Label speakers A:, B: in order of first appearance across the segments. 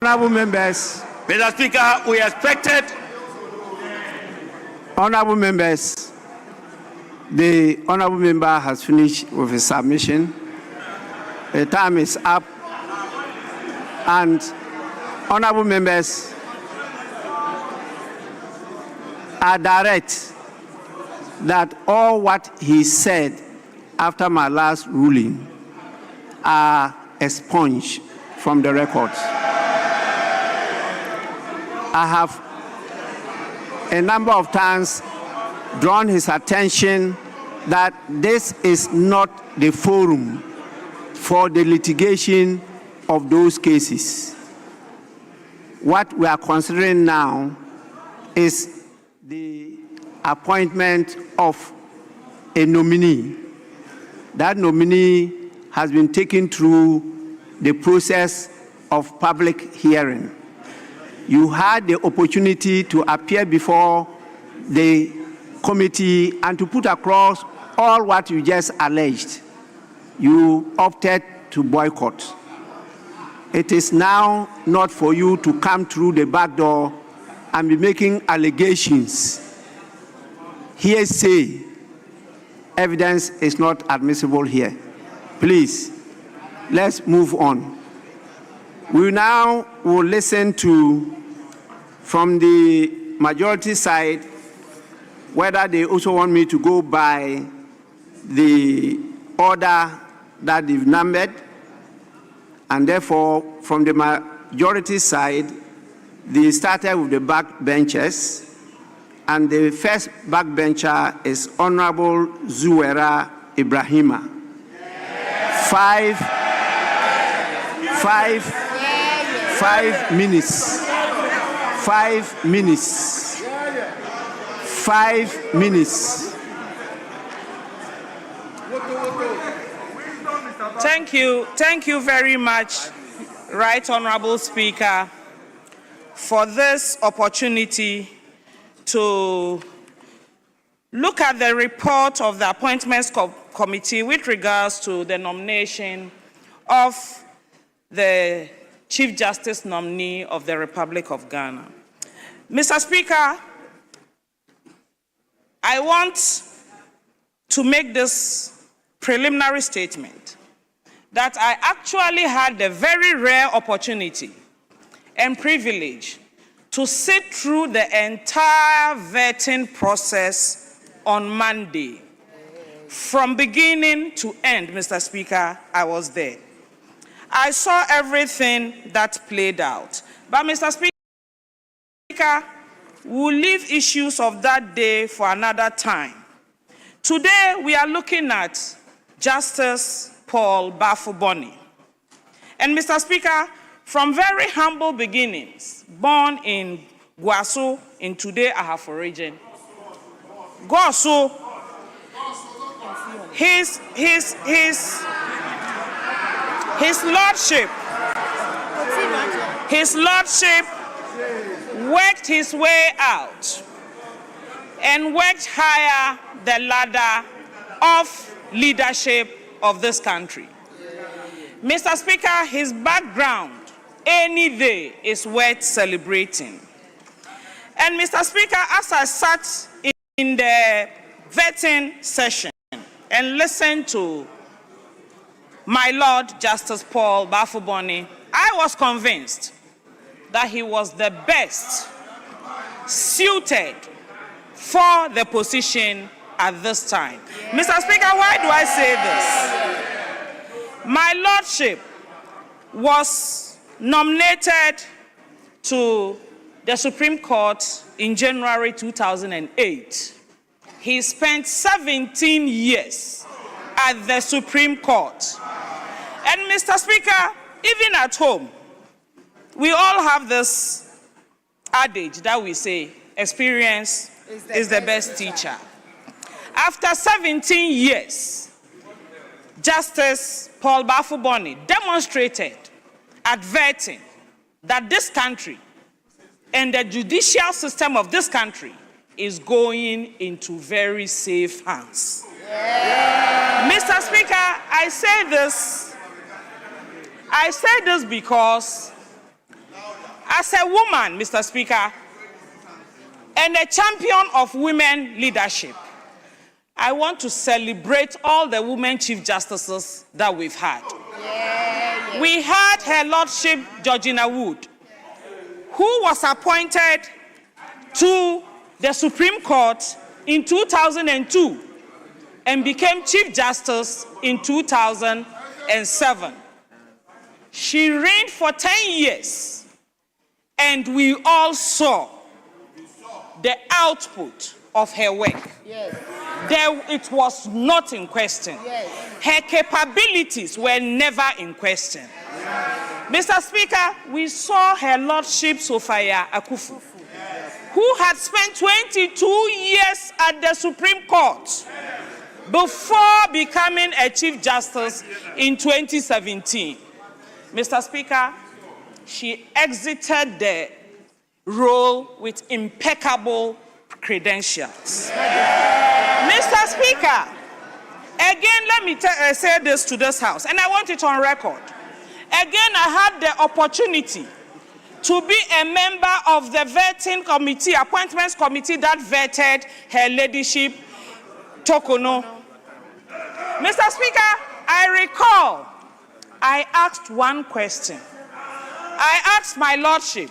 A: Honorable members.
B: Mr. Speaker, we expected.
A: Honorable members, the honorable member has finished with his submission. The time is up. And honorable members, I direct that all what he said after my last ruling are expunged from the records. I have a number of times drawn his attention that this is not the forum for the litigation of those cases. What we are considering now is the appointment of a nominee. That nominee has been taken through the process of public hearing. You had the opportunity to appear before the committee and to put across all what you just alleged. You opted to boycott. It is now not for you to come through the back door and be making allegations. Hearsay evidence is not admissible here. Please, let's move on. We now will listen to, from the majority side, whether they also want me to go by the order that they've numbered. And therefore, from the majority side, they started with the backbenchers. And the first backbencher is Honorable Zuwera Ibrahima. 5 minutes. 5 minutes. 5 minutes.
C: Thank you very much, Right Honorable Speaker, for this opportunity to look at the report of the Appointments Committee with regards to the nomination of the Chief Justice nominee of the Republic of Ghana. Mr. Speaker, I want to make this preliminary statement that I actually had the very rare opportunity and privilege to sit through the entire vetting process on Monday. From beginning to end, Mr. Speaker, I was there. I saw everything that played out. But, Mr. Speaker, we'll leave issues of that day for another time. Today, we are looking at Justice Paul Bafuboni. And, Mr. Speaker, from very humble beginnings, born in Gwaso, in today Ahafo region, Gwaso, his lordship worked his way out and worked higher the ladder of leadership of this country. Mr. Speaker, his background any day is worth celebrating. And Mr. Speaker, as I sat in the vetting session and listened to my Lord Justice Paul Bafuboni, I was convinced that he was the best suited for the position at this time. Mr. Speaker, why do I say this? My lordship was nominated to the Supreme Court in January 2008. He spent 17 years at the Supreme Court. And Mr. Speaker, even at home, we all have this adage that we say, experience is the best teacher. After 17 years, Justice Paul Bafuboni demonstrated at vetting that this country and the judicial system of this country is going into very safe hands. Yeah. Mr. Speaker, I say this because As a woman, Mr. Speaker, and a champion of women leadership, I want to celebrate all the women Chief Justices that we've had. We had Her Lordship Georgina Wood, who was appointed to the Supreme Court in 2002 and became Chief Justice in 2007. She reigned for 10 years, and we all saw the output of her work.
D: Yes.
C: It was not in question.
D: Yes.
C: Her capabilities were never in question. Mr. Speaker, we saw Her Lordship Sophia Akufu, who had spent 22 years at the Supreme Court before becoming a Chief Justice in 2017. Mr. Speaker, she exited the role with impeccable credentials. Mr. Speaker, again, let me say this to this House, and I want it on record. Again, I had the opportunity to be a member of the vetting committee, appointments committee that vetted Her Ladyship Tokono. Mr. Speaker, I recall I asked one question. I asked my Lordship,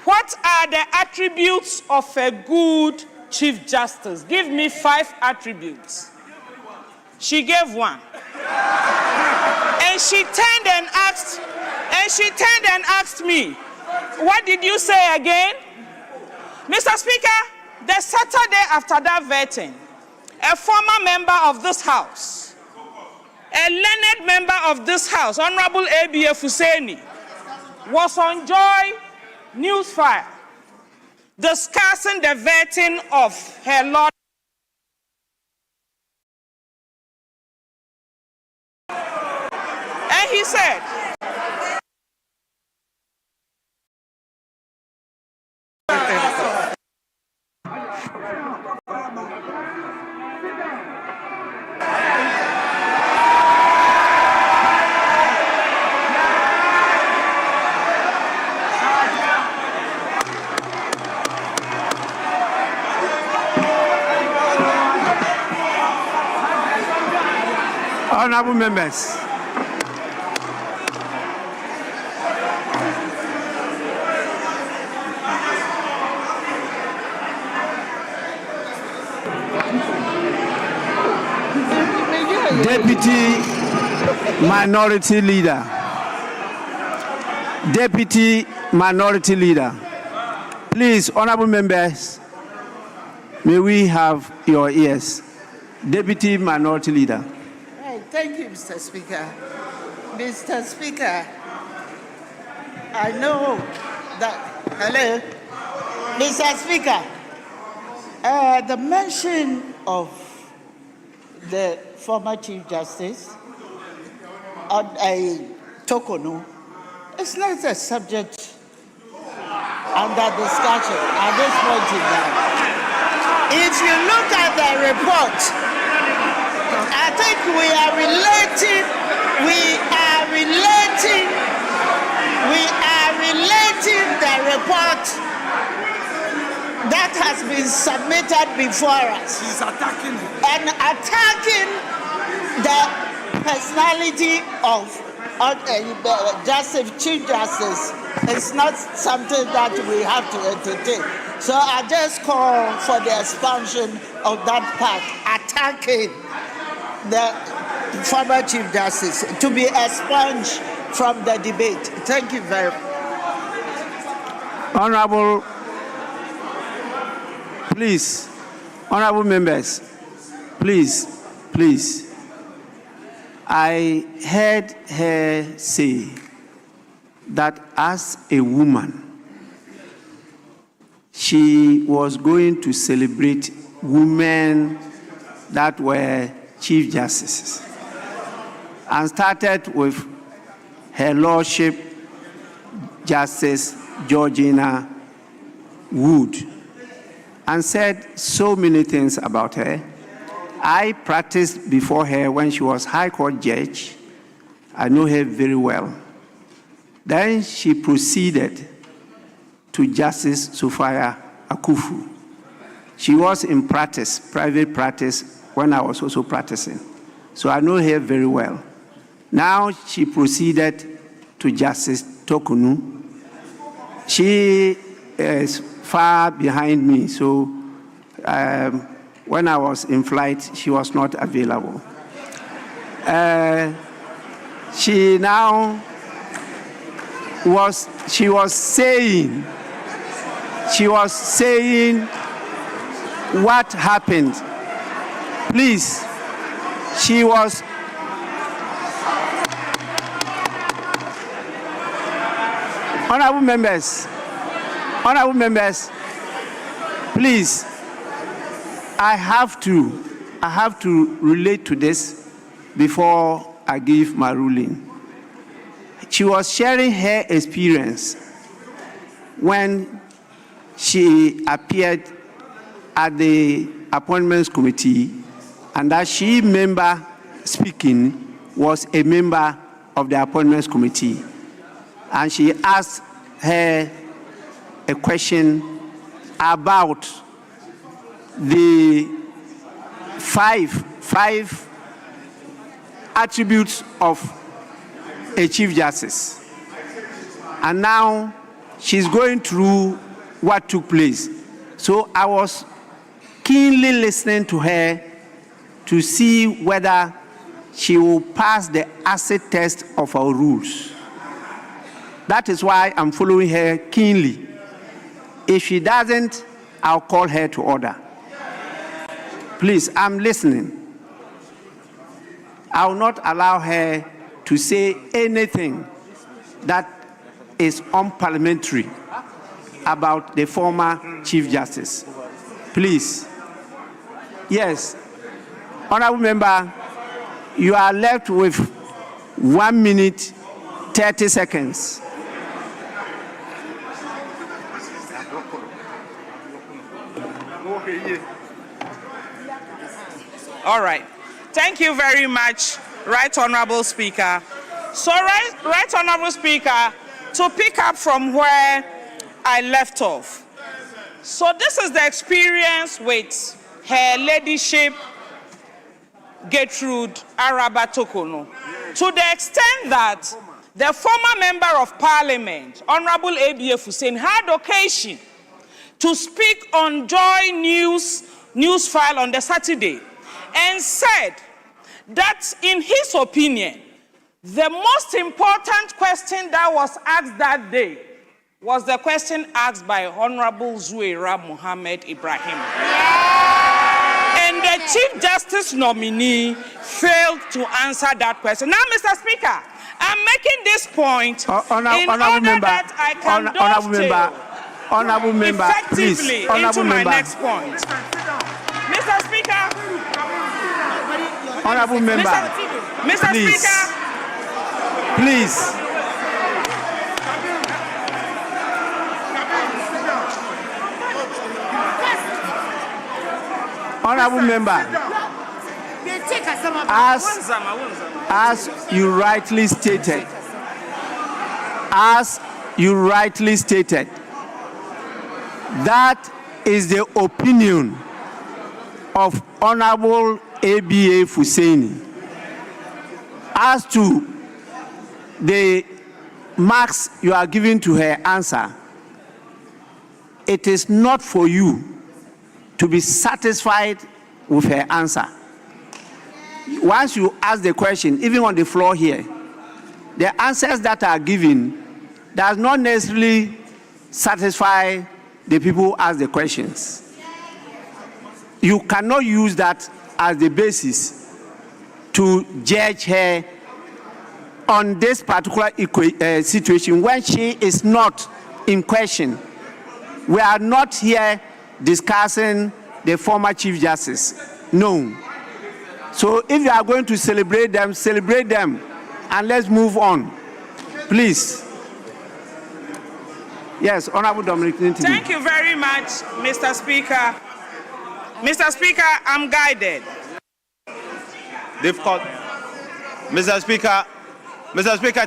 C: what are the attributes of a good Chief Justice? Give me 5 attributes. She gave 1. And she turned and asked me, what did you say again? Mr. Speaker, the Saturday after that vetting, a former member of this House, a learned member of this House, Honorable A.B.F. Husseini, was on Joy Newsfire discussing the vetting of Her Lord. And he said,
A: Honorable members, Deputy Minority Leader, Deputy Minority Leader, please, honorable members, may we have your ears. Deputy Minority Leader.
D: Thank you, Mr. Speaker. Mr. Speaker, I know that, hello, Mr. Speaker, the mention of the former Chief Justice Tokono is not a subject under discussion at this point in time. If you look at the report, I think we are relating the report that has been submitted before us.
B: He's attacking it.
D: And attacking the personality of Chief Justice is not something that we have to entertain. So I just call for the expansion of that part, attacking the former Chief Justice, to be expunged from the debate. Thank you very much.
A: Honorable, please, honorable members, please. I heard her say that as a woman, she was going to celebrate women that were Chief Justices, and started with Her Lordship Justice Georgina Wood, and said so many things about her. I practiced before her when she was High Court judge. I know her very well. Then she proceeded to Justice Sophia Akufu. She was in practice, private practice, when I was also practicing. So I know her very well. Now she proceeded to Justice Tokunu. She is far behind me, so when I was in flight, she was not available. She was saying what happened. Please, she was. Honorable members, please, I have to relate to this before I give my ruling. She was sharing her experience when she appeared at the appointments committee, and that she member speaking was a member of the appointments committee. And she asked her a question about the five attributes of a Chief Justice. And now she's going through what took place. So I was keenly listening to her to see whether she will pass the acid test of our rules. That is why I'm following her keenly. If she doesn't, I'll call her to order. Please, I'm listening. I will not allow her to say anything that is unparliamentary about the former Chief Justice. Please. Yes. Honorable member, you are left with 1 minute, 30 seconds.
C: All right. Thank you very much, Right Honorable Speaker. So, Right Honorable Speaker, to pick up from where I left off. So this is the experience with Her Ladyship Gertrude Araba Tokono. To the extent that the former Member of Parliament, Honorable A.B.F. Hussein, had occasion to speak on Joy News File on the Saturday and said that in his opinion, the most important question that was asked that day was the question asked by Honorable Zuwaira Mohammed Ibrahim. And the Chief Justice nominee failed to answer that question. Now, Mr. Speaker, I'm making this point in order that I can
A: Honorable member, please.
C: Into my next point. Mr. Speaker.
A: Honorable member.
C: Mr.
A: Please.
C: Speaker.
A: Please. Honorable member, as you rightly stated, that is the opinion of Honorable A.B.A. Husseini. As to the marks you are giving to her answer, it is not for you to be satisfied with her answer. Once you ask the question, even on the floor here, the answers that are given does not necessarily satisfy the people who ask the questions. You cannot use that as the basis to judge her on this particular situation when she is not in question. We are not here discussing the former Chief Justice. No. So if you are going to celebrate them, and let's move on. Please. Yes, Honorable Dominic Nintini.
C: Thank you very much, Mr. Speaker. Mr. Speaker, I'm guided.
B: Difficult. Mr. Speaker,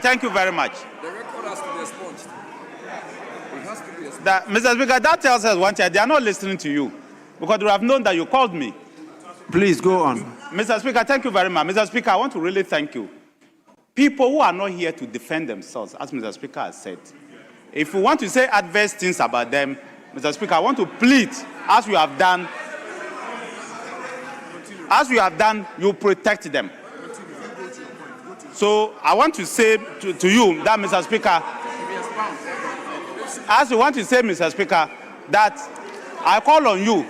B: thank you very much.
E: The record has to be expunged. It has
B: Mr. Speaker, that tells us one thing. They are not listening to you because they have known that you called me.
A: Please go on.
B: Mr. Speaker, thank you very much. Mr. Speaker, I want to really thank you. People who are not here to defend themselves, as Mr. Speaker has said, if you want to say adverse things about them, Mr. Speaker, I want to plead, as you have done, you protect them. So I want to say to you that, Mr. Speaker, as you want to say, Mr. Speaker, that I call on you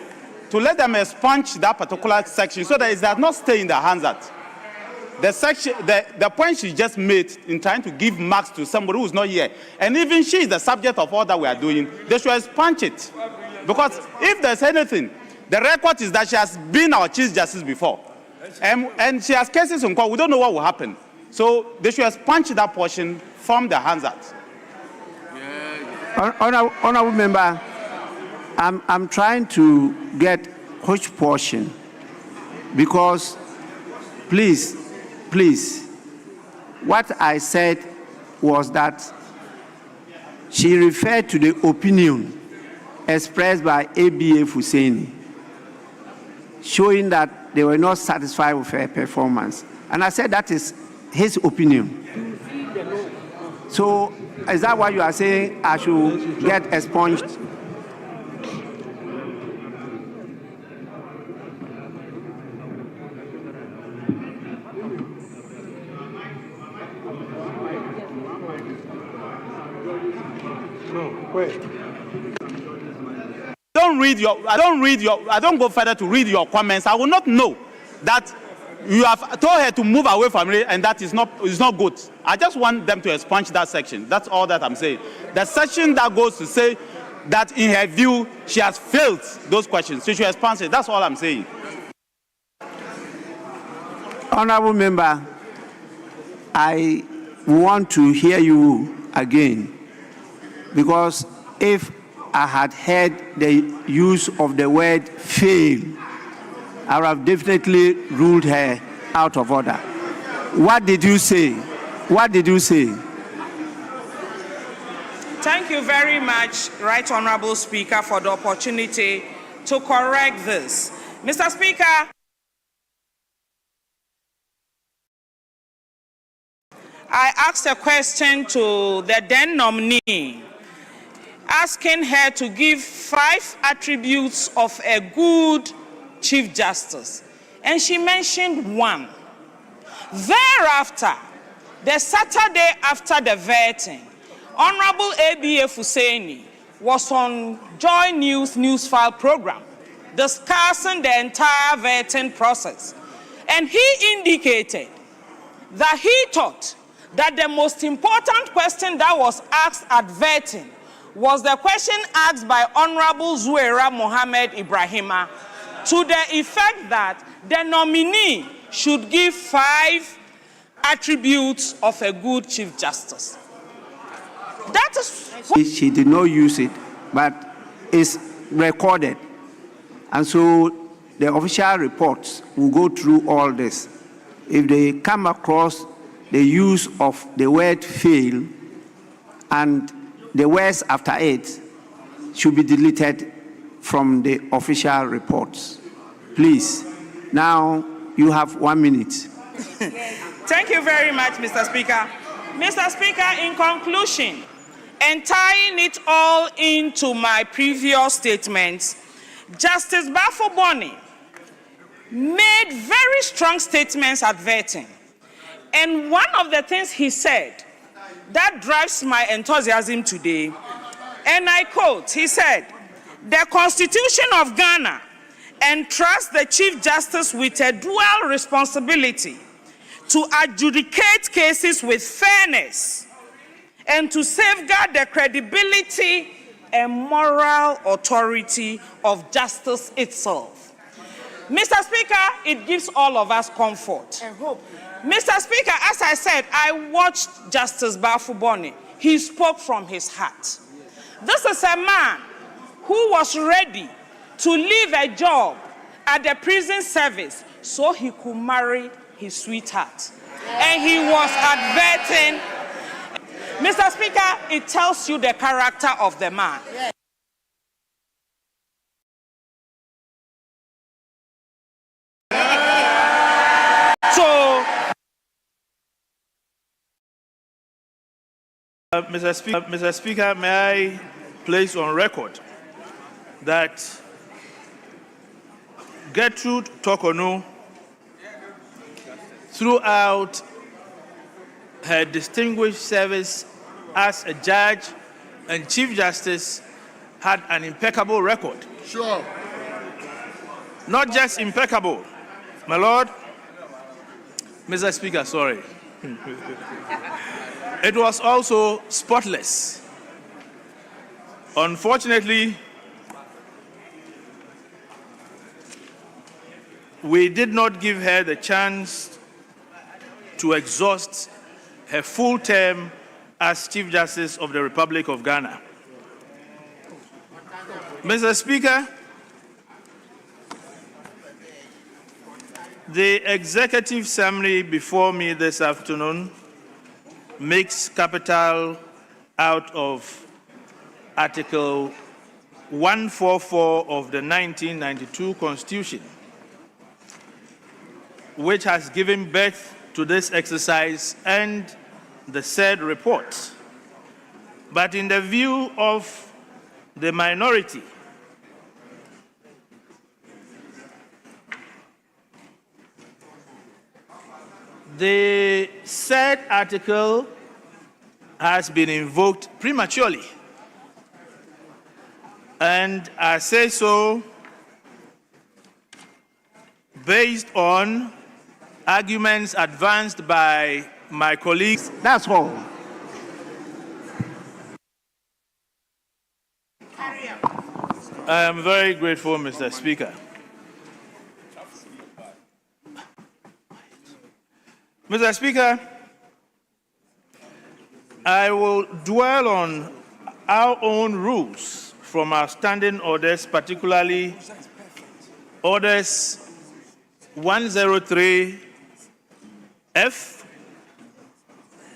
B: to let them expunge that particular section so that it does not stay in the Hansard. The section, the point she just made in trying to give marks to somebody who is not here, and even she is the subject of all that we are doing, they should expunge it. Because if there's anything, the record is that she has been our Chief Justice before. And she has cases in court. We don't know what will happen. So they should expunge that portion from the Hansard.
A: Honorable member, I'm trying to get which portion, because please, what I said was that she referred to the opinion expressed by ABA Husseini, showing that they were not satisfied with her performance. And I said that is his opinion. So is that why you are saying I should get expunged?
B: I don't go further to read your comments. I will not know that you have told her to move away from it, and that is not good. I just want them to expunge that section. That's all that I'm saying. The section that goes to say that in her view she has failed those questions, so she should expunge it. That's all I'm saying.
A: Honorable member, I want to hear you again, because if I had heard the use of the word fail, I would have definitely ruled her out of order. What did you say? What did you say?
C: Thank you very much, Right Honorable Speaker, for the opportunity to correct this. Mr. Speaker, I asked a question to the then nominee, asking her to give 5 attributes of a good Chief Justice, and she mentioned 1. Thereafter, the Saturday after the vetting, Honorable ABA Husseini was on Joy News Newsfile program discussing the entire vetting process, and he indicated that he thought that the most important question that was asked at vetting was the question asked by Honorable Zuwaira Mohammed Ibrahima, to the effect that the nominee should give 5 attributes of a good Chief Justice. That is what
A: she did not use it, but it's recorded. And so the official reports will go through all this. If they come across the use of the word fail and the words after it should be deleted from the official reports. Please, now you have 1 minute.
C: Thank you very much, Mr. Speaker. Mr. Speaker, in conclusion, and tying it all into my previous statements, Justice Bafo-Boni made very strong statements at vetting. And one of the things he said that drives my enthusiasm today, and I quote, he said, "The Constitution of Ghana entrusts the Chief Justice with a dual responsibility to adjudicate cases with fairness and to safeguard the credibility and moral authority of justice itself." Mr. Speaker, it gives all of us comfort and hope. Mr. Speaker, as I said, I watched Justice Bafo-Boni. He spoke from his heart. This is a man who was ready to leave a job at the prison service so he could marry his sweetheart. And he was adverting. Mr. Speaker, it tells you the character of the man. So,
E: Mr. Speaker, may I place on record that Gertrude Tokonu, throughout her distinguished service as a judge and Chief Justice, had an impeccable record.
F: Sure.
E: Not just impeccable, my Lord. Mr. Speaker, sorry. It was also spotless. Unfortunately, we did not give her the chance to exhaust her full term as Chief Justice of the Republic of Ghana. Mr. Speaker, the executive summary before me this afternoon makes capital out of Article 144 of the 1992 Constitution, which has given birth to this exercise and the said report. But in the view of the minority, the said article has been invoked prematurely. And I say so based on arguments advanced by my colleagues.
A: That's all.
E: I am very grateful, Mr. Speaker. Mr. Speaker, I will dwell on our own rules from our standing orders, particularly Orders 103F,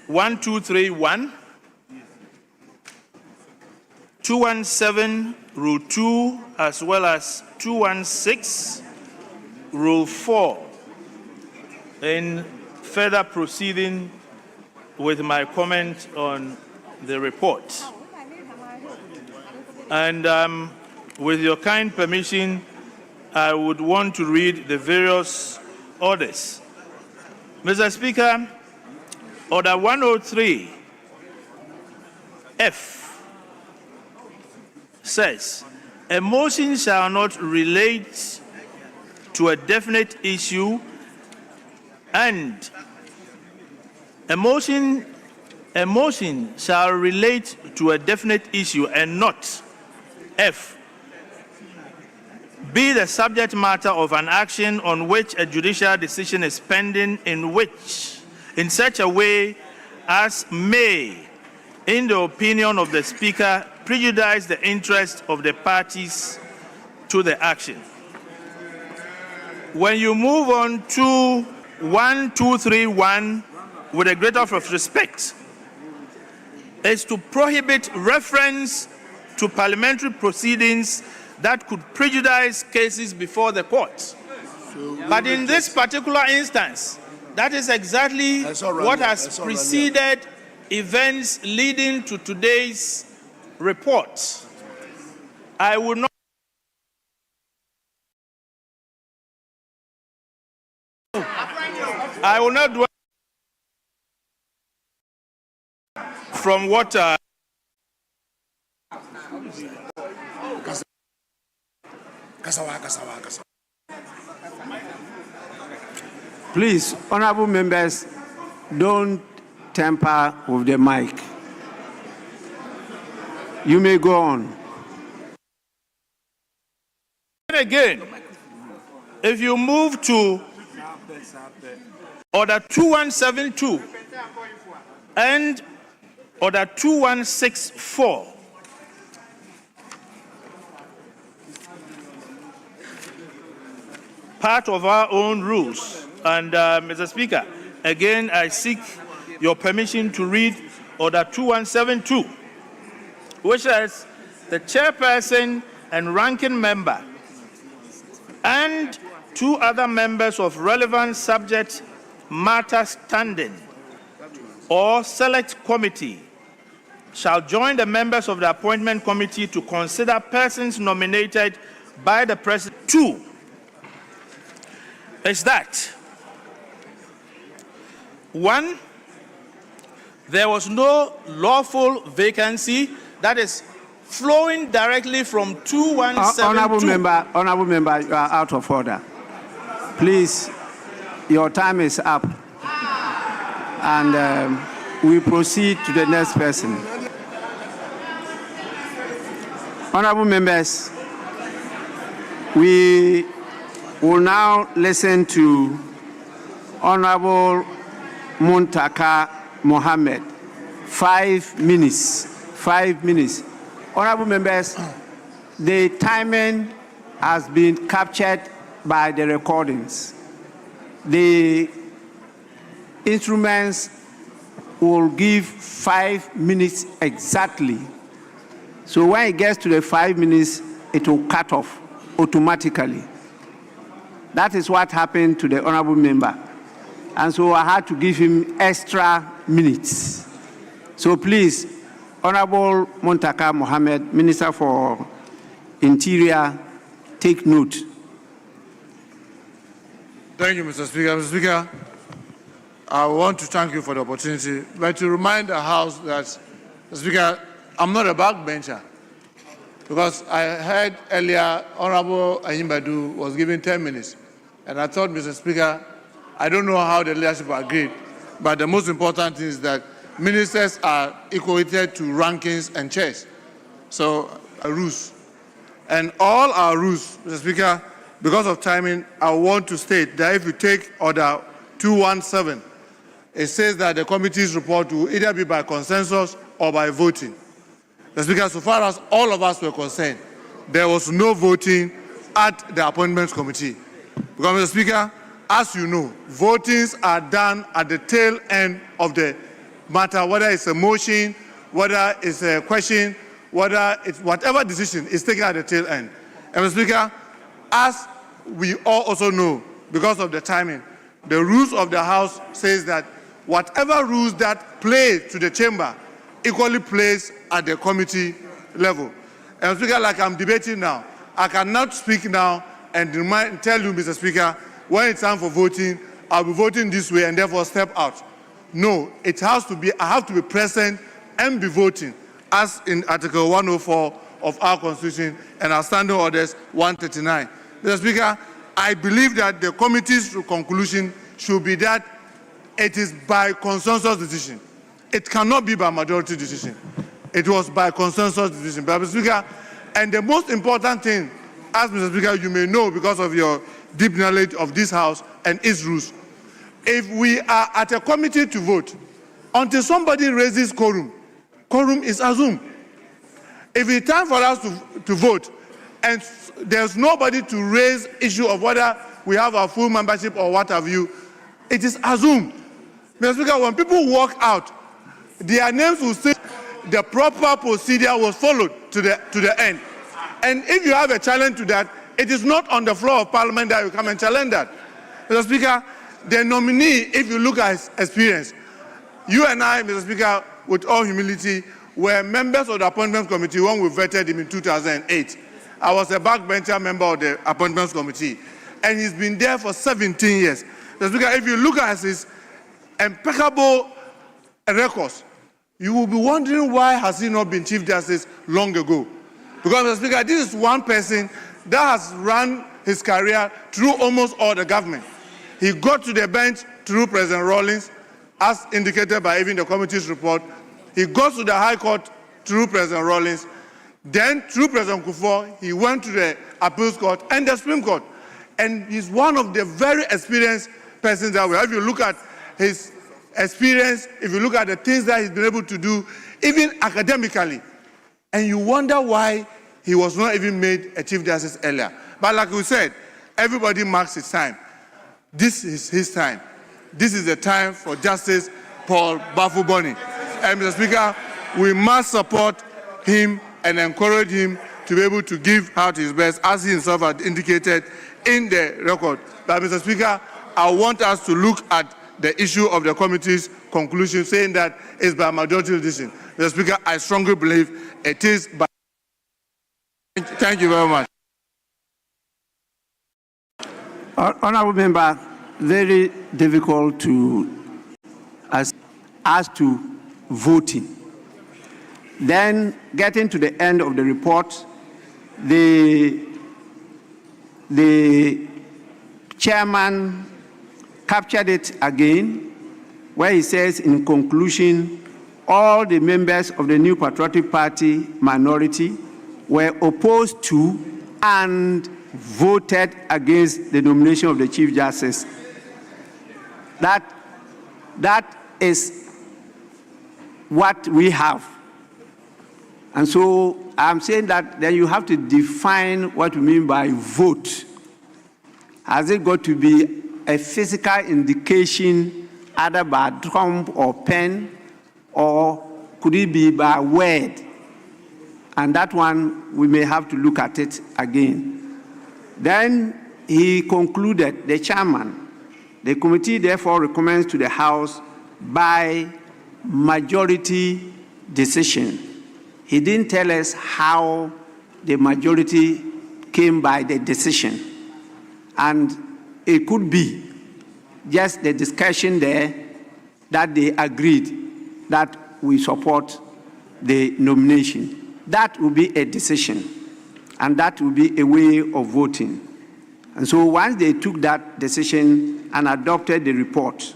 E: 1231, 217, Rule 2, as well as 216, Rule 4, in further proceeding with my comment on the report. And with your kind permission, I would want to read the various orders. Mr. Speaker, Order 103F says, a motion shall not relate to a definite issue, and a motion shall relate to a definite issue and not, F, be the subject matter of an action on which a judicial decision is pending in such a way as may, in the opinion of the Speaker, prejudice the interest of the parties to the action. When you move on to 1231, with a great deal of respect, is to prohibit reference to parliamentary proceedings that could prejudice cases before the court. But in this particular instance, that is exactly what has preceded events leading to today's report. I will not dwell from what
A: Please, honorable members, don't tamper with the mic. You may go on.
E: again, if you move to Order 2172 and Order 2164, part of our own rules. And Mr. Speaker, again, I seek your permission to read Order 2172, which says the chairperson and ranking member and 2 other members of relevant subject matter standing or select committee shall join the members of the appointment committee to consider persons nominated by the president. 2 is that 1, there was no lawful vacancy that is flowing directly from 2172.
A: Honorable member, you are out of order. Please, your time is up, and we proceed to the next person. Honorable members, we will now listen to Honorable Muntaka Mohammed. 5 minutes. 5 minutes. Honorable members, the timing has been captured by the recordings. The instruments will give 5 minutes exactly. So when it gets to the 5 minutes, it will cut off automatically. That is what happened to the honorable member. And so I had to give him extra minutes. So please, Honorable Muntaka Mohammed, Minister for Interior, take note.
F: Thank you, Mr. Speaker. Mr. Speaker, I want to thank you for the opportunity, but to remind the House that, Mr. Speaker, I'm not a backbencher, because I heard earlier Honorable Ayimbadu was given 10 minutes, and I thought, Mr. Speaker, I don't know how the leadership agreed, but the most important thing is that ministers are equated to rankings and chairs, so rules. And all our rules, Mr. Speaker, because of timing, I want to state that if you take Order 217, it says that the committee's report will either be by consensus or by voting. Mr. Speaker, so far as all of us were concerned, there was no voting at the Appointments Committee. Because, Mr. Speaker, as you know, votings are done at the tail end of the matter, whether it's a motion, whether it's a question, whether it's whatever decision is taken at the tail end. And, Mr. Speaker, as we all also know, because of the timing, the rules of the House says that whatever rules that play to the chamber equally plays at the committee level. And, Speaker, like I'm debating now, I cannot speak now and tell you, Mr. Speaker, when it's time for voting, I'll be voting this way and therefore step out. No, it has to be, I have to be present and be voting, as in Article 104 of our Constitution and our Standing Orders 139. Mr. Speaker, I believe that the committee's conclusion should be that it is by consensus decision. It cannot be by majority decision. It was by consensus decision. But, Mr. Speaker, and the most important thing, as Mr. Speaker, you may know because of your deep knowledge of this House and its rules, if we are at a committee to vote, until somebody raises quorum, quorum is assumed. If it's time for us to vote, and there's nobody to raise issue of whether we have our full membership or what have you, it is assumed. Mr. Speaker, when people walk out, their names will say the proper procedure was followed to the end. And if you have a challenge to that, it is not on the floor of Parliament that you come and challenge that. Mr. Speaker, the nominee, if you look at his experience, you and I, Mr. Speaker, with all humility, were members of the Appointments Committee when we vetted him in 2008. I was a backbencher member of the Appointments Committee, and he's been there for 17 years. Mr. Speaker, if you look at his impeccable records, you will be wondering why has he not been Chief Justice long ago. Because, Mr. Speaker, this is one person that has run his career through almost all the government. He got to the bench through President Rawlings, as indicated by even the committee's report. He got to the High Court through President Rawlings. Then, through President Kufuor, he went to the Appeals Court and the Supreme Court. And he's one of the very experienced persons that we have. If you look at his experience, if you look at the things that he's been able to do, even academically, and you wonder why he was not even made a Chief Justice earlier. But like we said, everybody marks his time. This is his time. This is the time for Justice Paul Bafuboni. And Mr. Speaker, we must support him and encourage him to be able to give out his best, as he himself had indicated in the record. But Mr. Speaker, I want us to look at the issue of the committee's conclusion, saying that it's by majority decision. Mr. Speaker, I strongly believe it is by. Thank you very much.
A: Honourable Member, very difficult to as to voting. Then, getting to the end of the report, the chairman captured it again, where he says, in conclusion, all the members of the New Patriotic Party minority were opposed to and voted against the nomination of the Chief Justice. That is what we have. And so I'm saying that then you have to define what you mean by vote. Has it got to be a physical indication either by thumb or pen, or could it be by word? And that one, we may have to look at it again. Then he concluded, the chairman, the committee therefore recommends to the House by majority decision. He didn't tell us how the majority came by the decision. And it could be just the discussion there that they agreed that we support the nomination. That will be a decision, and that will be a way of voting. And so once they took that decision and adopted the report,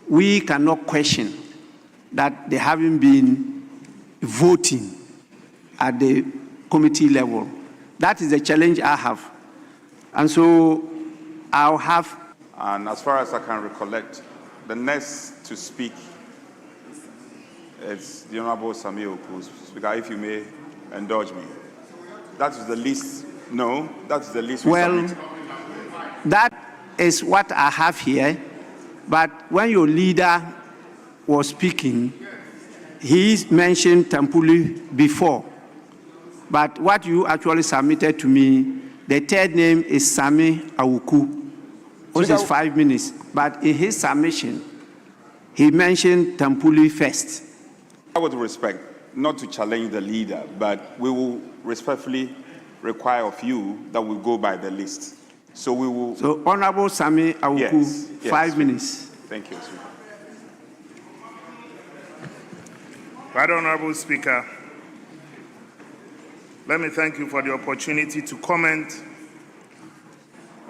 A: we cannot question that they haven't been voting at the committee level. That is the challenge I have. And so I'll have...
B: And as far as I can recollect, the next to speak is the Honorable Samir Oku. Speaker, if you may indulge me. That is the least, no, that's the least.
A: Well, that is what I have here. But when your leader was speaking, he mentioned Tampuli before. But what you actually submitted to me, the third name is Sami Awuku, which is 5 minutes. But in his submission, he mentioned Tampuli first.
B: I would respect, not to challenge the leader, but we will respectfully require of you that we go by the list. So we will...
A: So Honorable Sami Awuku,
B: yes,
A: 5 minutes.
B: Thank you, Speaker.
E: Right Honorable Speaker, let me thank you for the opportunity to comment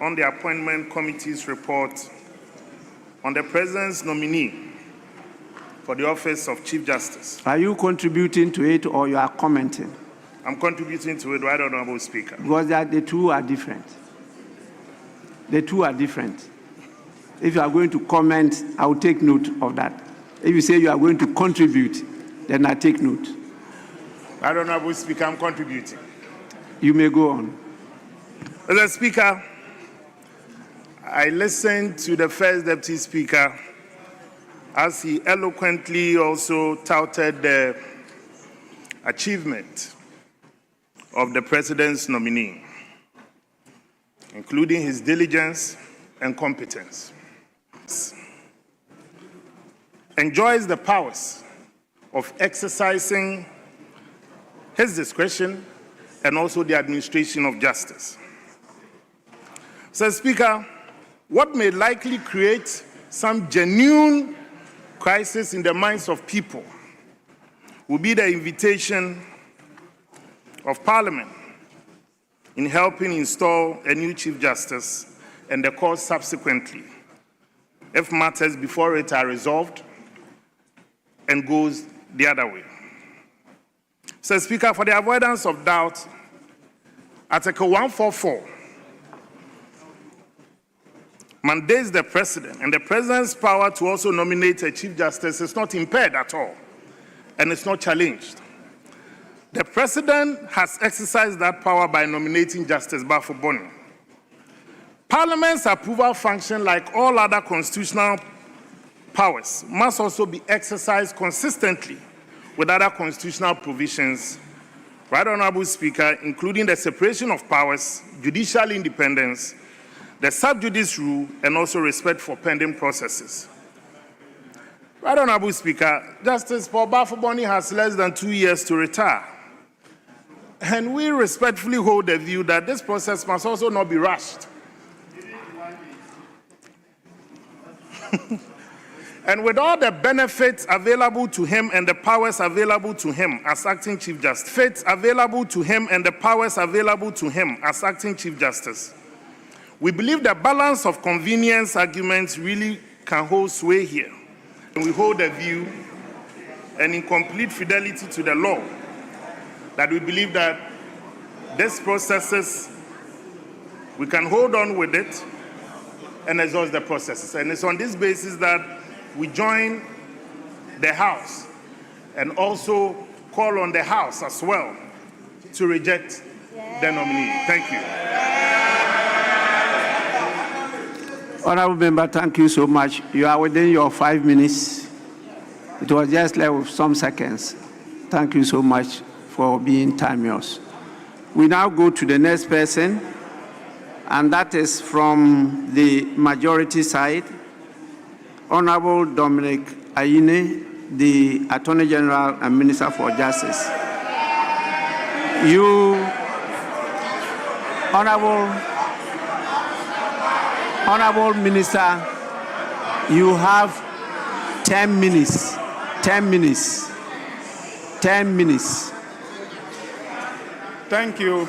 E: on the Appointment Committee's report on the President's nominee for the office of Chief Justice.
A: Are you contributing to it or you are commenting?
E: I'm contributing to it, Right Honorable Speaker.
A: Because the two are different. The two are different. If you are going to comment, I will take note of that. If you say you are going to contribute, then I take note.
E: Right Honorable Speaker, I'm contributing.
A: You may go on.
E: Mr. Speaker, I listened to the First Deputy Speaker as he eloquently also touted the achievement of the President's nominee, including his diligence and competence. Enjoys the powers of exercising his discretion and also the administration of justice. So, Speaker, what may likely create some genuine crisis in the minds of people will be the invitation of Parliament in helping install a new Chief Justice and the court subsequently, if matters before it are resolved and goes the other way. So, Speaker, for the avoidance of doubt, Article 144 mandates the President, and the President's power to also nominate a Chief Justice is not impaired at all, and it's not challenged. The President has exercised that power by nominating Justice Bafo Boni. Parliament's approval function, like all other constitutional powers must also be exercised consistently with other constitutional provisions, Right Honorable Speaker, including the separation of powers, judicial independence, the sub judice rule, and also respect for pending processes. Right Honorable Speaker, Justice Paul Bafo-Boni has less than 2 years to retire. And we respectfully hold the view that this process must also not be rushed. And with all the benefits available to him and the powers available to him as acting Chief Justice, we believe the balance of convenience arguments really can hold sway here. And we hold the view, and in complete fidelity to the law, that we believe that these processes, we can hold on with it and exhaust the processes. And it's on this basis that we join the House and also call on the House as well to reject the nominee. Thank you.
A: Honorable Member, thank you so much. You are within your 5 minutes. It was just left with some seconds. Thank you so much for being timeous. We now go to the next person, and that is from the majority side, Honorable Dominic Ayine, the Attorney General and Minister for Justice. You, Honorable Minister, you have 10 minutes. 10 minutes. 10 minutes.
B: Thank you.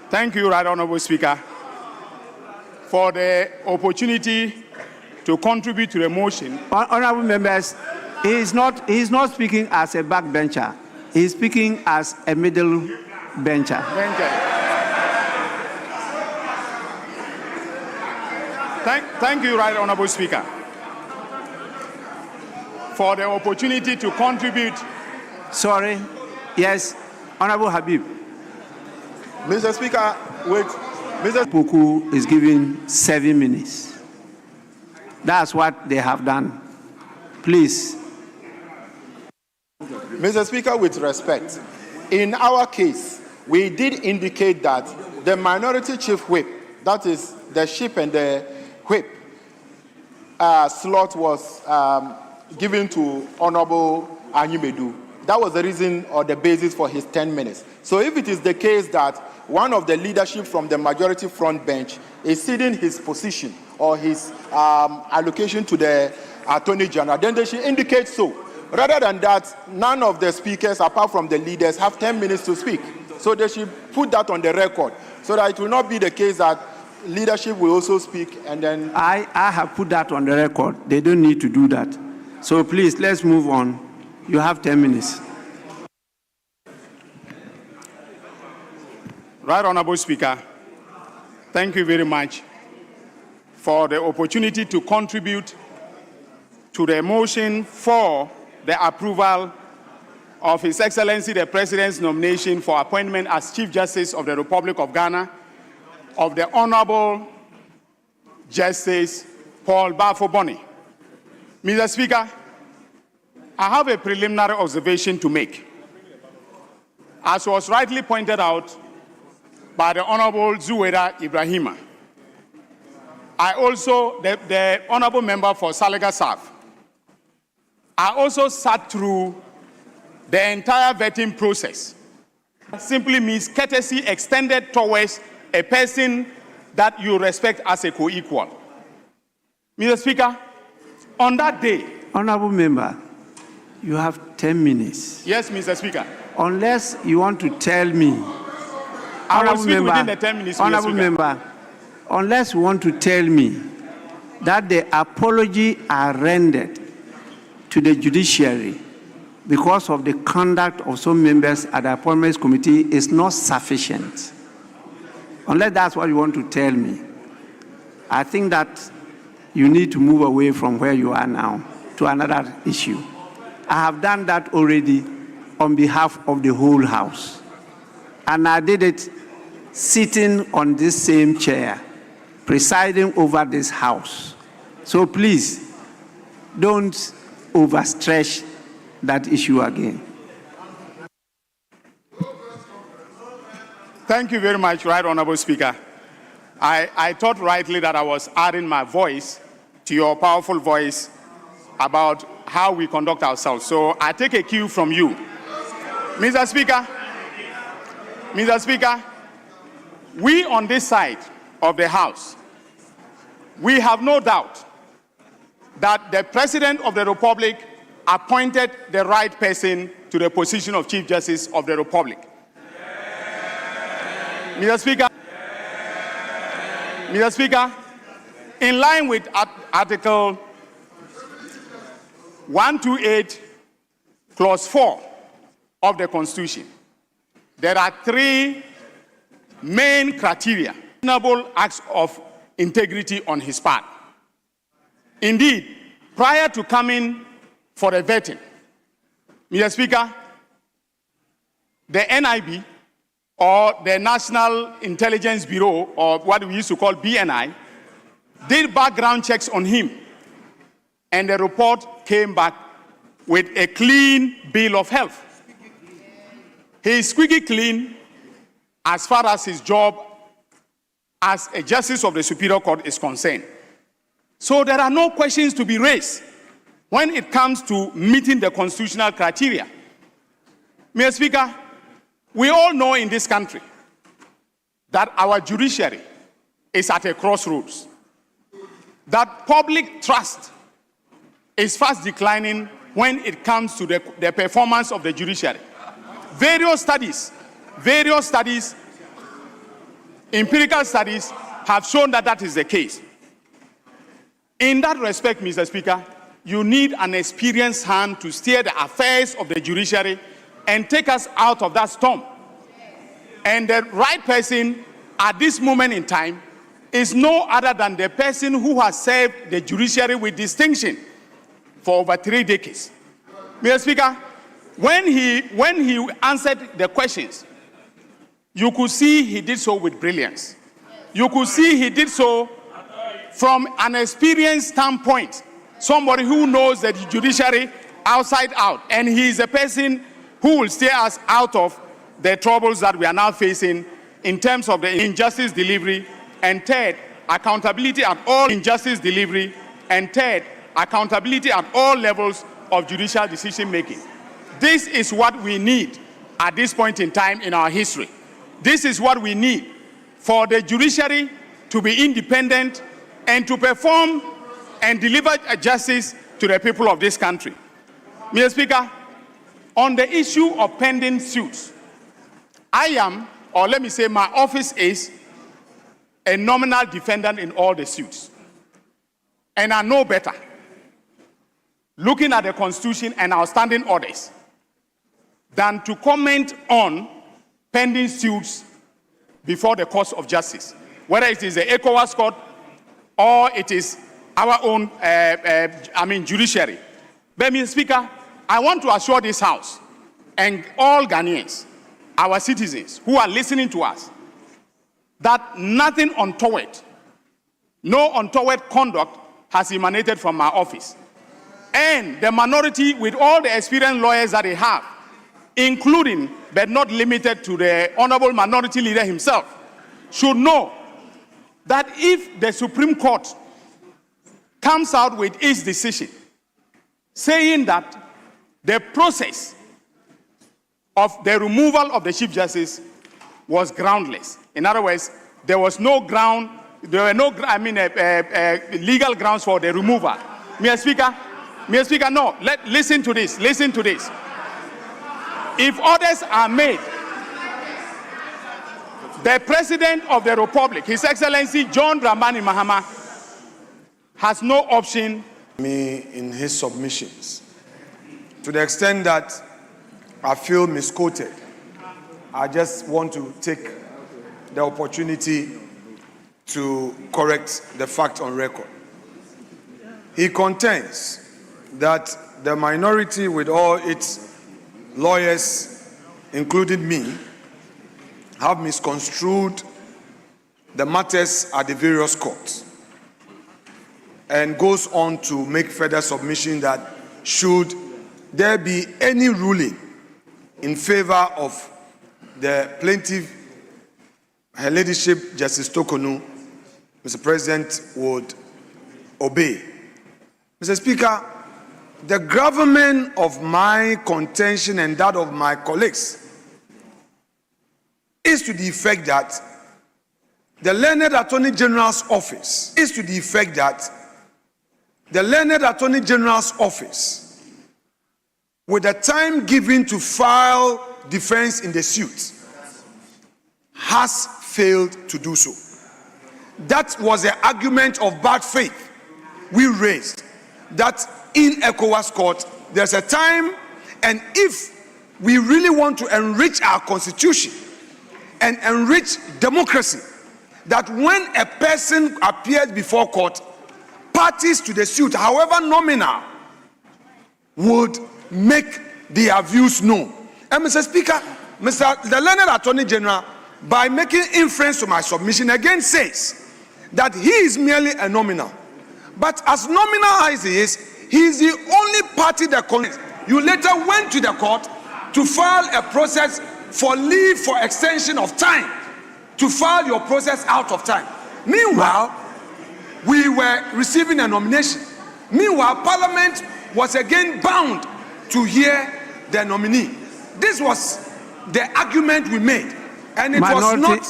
B: Thank you, Right Honorable Speaker, for the opportunity to contribute to the motion.
A: Honorable members, he is not speaking as a backbencher. He is speaking as a middle bencher.
B: Thank you, Right Honorable Speaker, for the opportunity to contribute.
A: Sorry. Yes, Honorable Habib.
G: Mr. Speaker, wait. Mr.
A: Poku is given 7 minutes. That's what they have done. Please.
G: Mr. Speaker, with respect, in our case, we did indicate that the minority chief whip, that is the ship and the whip, slot was given to Honorable Anyumedu. That was the reason or the basis for his 10 minutes. So if it is the case that one of the leadership from the majority front bench is ceding his position or his allocation to the Attorney General, then they should indicate so. Rather than that, none of the speakers, apart from the leaders, have 10 minutes to speak. So they should put that on the record so that it will not be the case that leadership will also speak and then...
A: I have put that on the record. They don't need to do that. So please, let's move on. You have 10 minutes.
B: Right Honorable Speaker, thank you very much for the opportunity to contribute to the motion for the approval of His Excellency the President's nomination for appointment as Chief Justice of the Republic of Ghana of the Honorable Justice Paul Bafo-Boni. Mr. Speaker, I have a preliminary observation to make. As was rightly pointed out by the Honorable Zuwaira Ibrahima, I also, the Honorable Member for Salaga South, I also sat through the entire vetting process. Simply means courtesy extended towards a person that you respect as a co-equal. Mr. Speaker, on that day...
A: Honorable Member, you have 10 minutes.
B: Yes, Mr. Speaker.
A: Unless you want to tell me...
B: I will speak within the 10 minutes,
A: Honorable
B: Mr. Speaker.
A: Member, unless you want to tell me that the apology are rendered to the judiciary because of the conduct of some members at the Appointments Committee is not sufficient. Unless that's what you want to tell me, I think that you need to move away from where you are now to another issue. I have done that already on behalf of the whole House. And I did it sitting on this same chair. presiding over this house. So please, don't overstretch that issue again.
B: Thank you very much, Right Honorable Speaker. I thought rightly that I was adding my voice to your powerful voice about how we conduct ourselves. So I take a cue from you. Mr. Speaker, we on this side of the House, we have no doubt that the President of the Republic appointed the right person to the position of Chief Justice of the Republic. Mr. Speaker, in line with Article 128, Clause 4 of the Constitution, there are three main criteria: reasonable acts of integrity on his part. Indeed, prior to coming for a vetting, Mr. Speaker, the NIB, or the National Intelligence Bureau, or what we used to call BNI, did background checks on him, and the report came back with a clean bill of health. He is squeaky clean as far as his job as a justice of the Superior Court is concerned. So there are no questions to be raised when it comes to meeting the constitutional criteria. Mr. Speaker, we all know in this country that our judiciary is at a crossroads, that public trust is fast declining when it comes to the performance of the judiciary. Various studies, empirical studies have shown that that is the case. In that respect, Mr. Speaker, you need an experienced hand to steer the affairs of the judiciary and take us out of that storm. And the right person at this moment in time is no other than the person who has served the judiciary with distinction for over 3 decades. Mr. Speaker, when he answered the questions, you could see he did so with brilliance. You could see he did so from an experienced standpoint, somebody who knows the judiciary outside out, and he is a person who will steer us out of the troubles that we are now facing in terms of the injustice delivery, and third, accountability at all injustice delivery, and third, accountability at all levels of judicial decision making. This is what we need at this point in time in our history. This is what we need for the judiciary to be independent and to perform and deliver justice to the people of this country. Mr. Speaker, on the issue of pending suits, I am, or let me say my office is, a nominal defendant in all the suits. And I know better, looking at the Constitution and our standing orders, than to comment on pending suits before the courts of justice, whether it is the ECOWAS court or it is our own judiciary. But, Mr. Speaker, I want to assure this House and all Ghanaians, our citizens who are listening to us, that nothing untoward, no untoward conduct has emanated from our office. And the minority, with all the experienced lawyers that they have, including but not limited to the Honorable Minority Leader himself, should know that if the Supreme Court comes out with its decision saying that the process of the removal of the Chief Justice was groundless, in other words, there was no ground, there were no legal grounds for the removal. Mr. Speaker, no, listen to this. If orders are made, the President of the Republic, His Excellency John Dramani Mahama, has no option.
H: In his submissions, to the extent that I feel misquoted, I just want to take the opportunity to correct the fact on record. He contends that the minority, with all its lawyers, including me, have misconstrued the matters at the various courts, and goes on to make further submission that should there be any ruling in favor of the plaintiff, Her Ladyship Justice Tokonu, Mr. President would obey. Mr. Speaker, the gravamen of my contention and that of my colleagues is to the effect that the Learned Attorney General's office with the time given to file defense in the suit, has failed to do so. That was the argument of bad faith we raised, that in ECOWAS court there's a time, and if we really want to enrich our constitution and enrich democracy, that when a person appears before court, parties to the suit, however nominal, would make their views known. And Mr. Speaker, the Learned Attorney General, by making inference to my submission, again says that he is merely a nominal. But as nominal as he is the only party that connects. You later went to the court to file a process for leave for extension of time, to file your process out of time. Meanwhile, we were receiving a nomination. Meanwhile, Parliament was again bound to hear the nominee. This was the argument we made, and it was not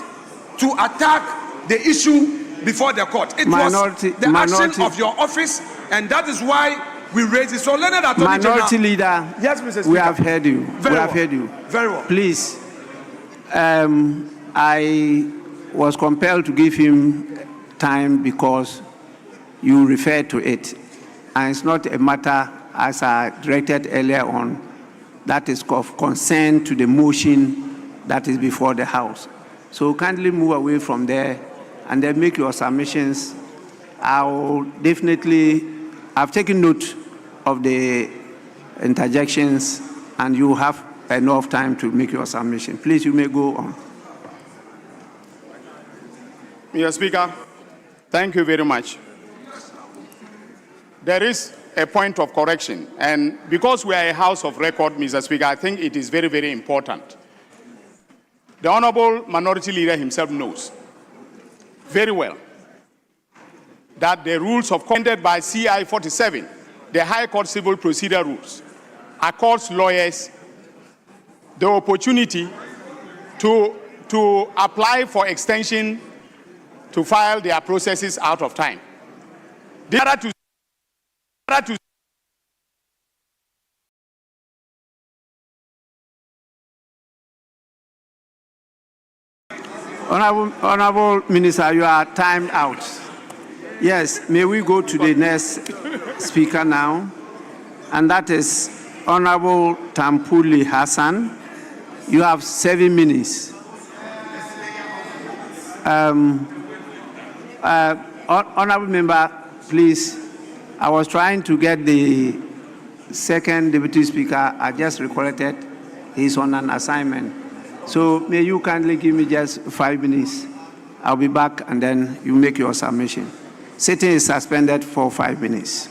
H: to attack the issue before the court. It was the action of your office, and that is why we raised it. So, Leonard Attorney General,
A: Leader,
H: yes, Mr. Speaker.
A: We have heard you.
H: Very well. Very well.
A: Please, I was compelled to give him time because you referred to it, and it's not a matter, as I directed earlier on, that is of concern to the motion that is before the House. So kindly move away from there and then make your submissions. I've taken note of the interjections, and you have enough time to make your submission. Please, you may go on.
B: Mr. Speaker, thank you very much. There is a point of correction, and because we are a House of record, Mr. Speaker, I think it is very, very important. The Honorable Minority Leader himself knows very well that the rules of conduct by CI 47, the High Court Civil Procedure Rules, accords lawyers the opportunity to apply for extension to file their processes out of time.
A: Honorable Minister, you are timed out. Yes, may we go to the next speaker now, and that is Honorable Tampuli Hassan. You have 7 minutes. Honorable member, please. I was trying to get the second deputy speaker. I just recollected he's on an assignment. So may you kindly give me just 5 minutes. I'll be back, and then you make your submission. Sitting is suspended for 5 minutes.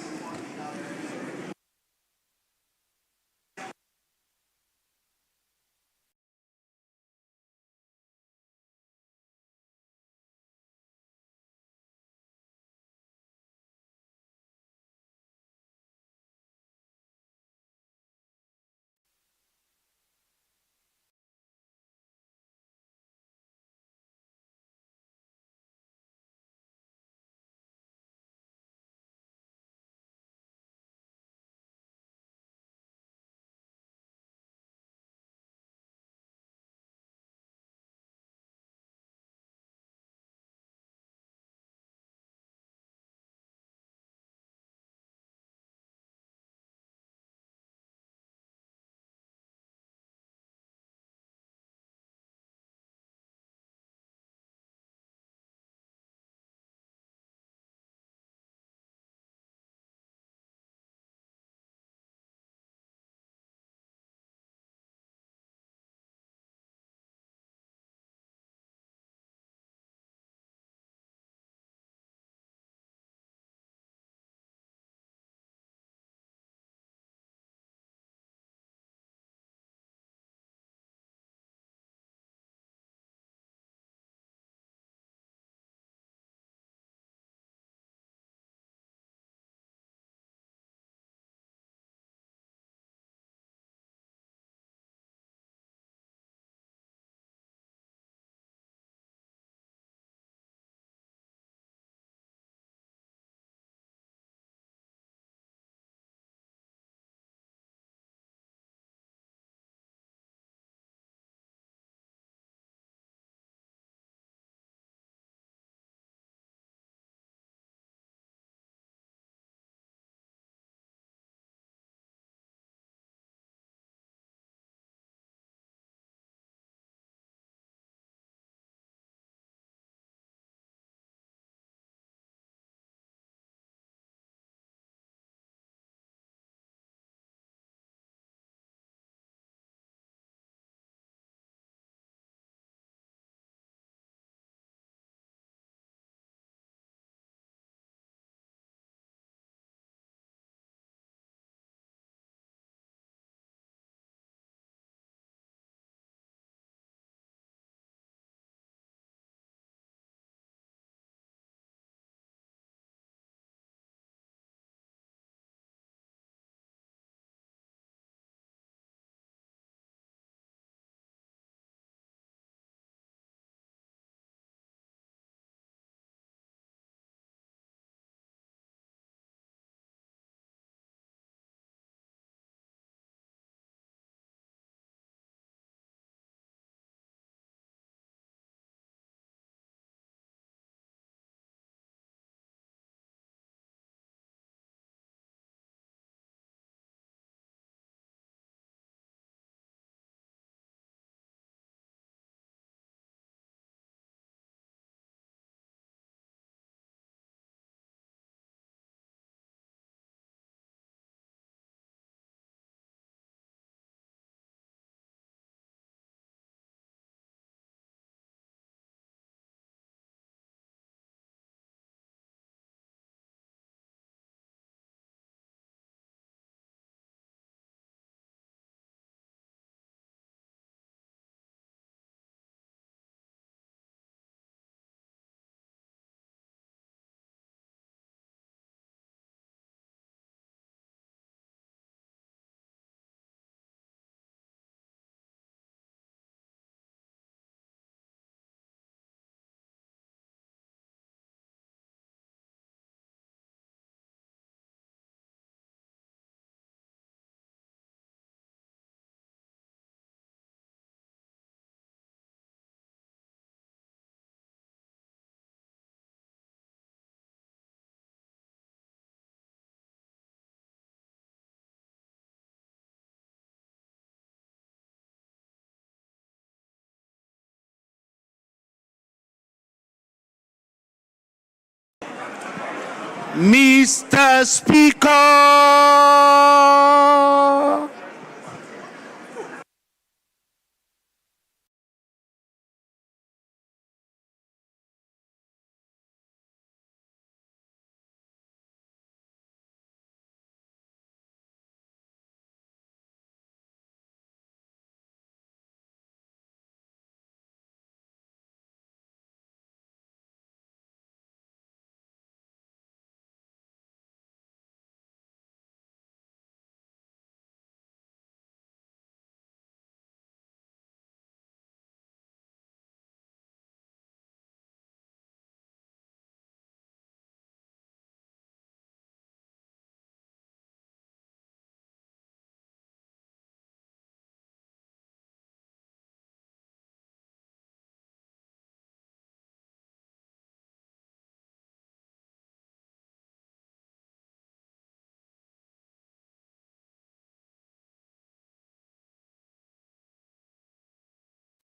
A: Mr. Speaker,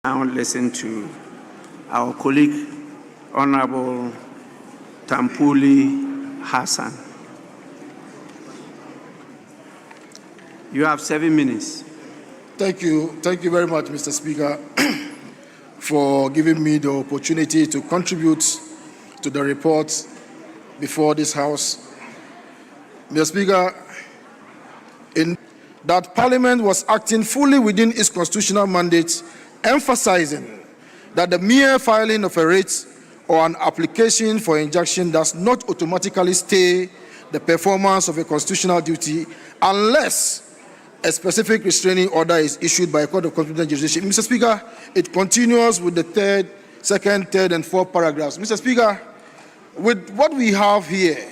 A: now listen to our colleague, Honorable Tampuli Hassan. You have 7 minutes.
I: Thank you very much, Mr. Speaker, for giving me the opportunity to contribute to the report before this House. Mr. Speaker, in that Parliament was acting fully within its constitutional mandate, emphasizing that the mere filing of a writ or an application for injunction does not automatically stay the performance of a constitutional duty unless a specific restraining order is issued by a court of competent jurisdiction. Mr. Speaker, it continues with the second, third, and fourth paragraphs. Mr. Speaker, with what we have here,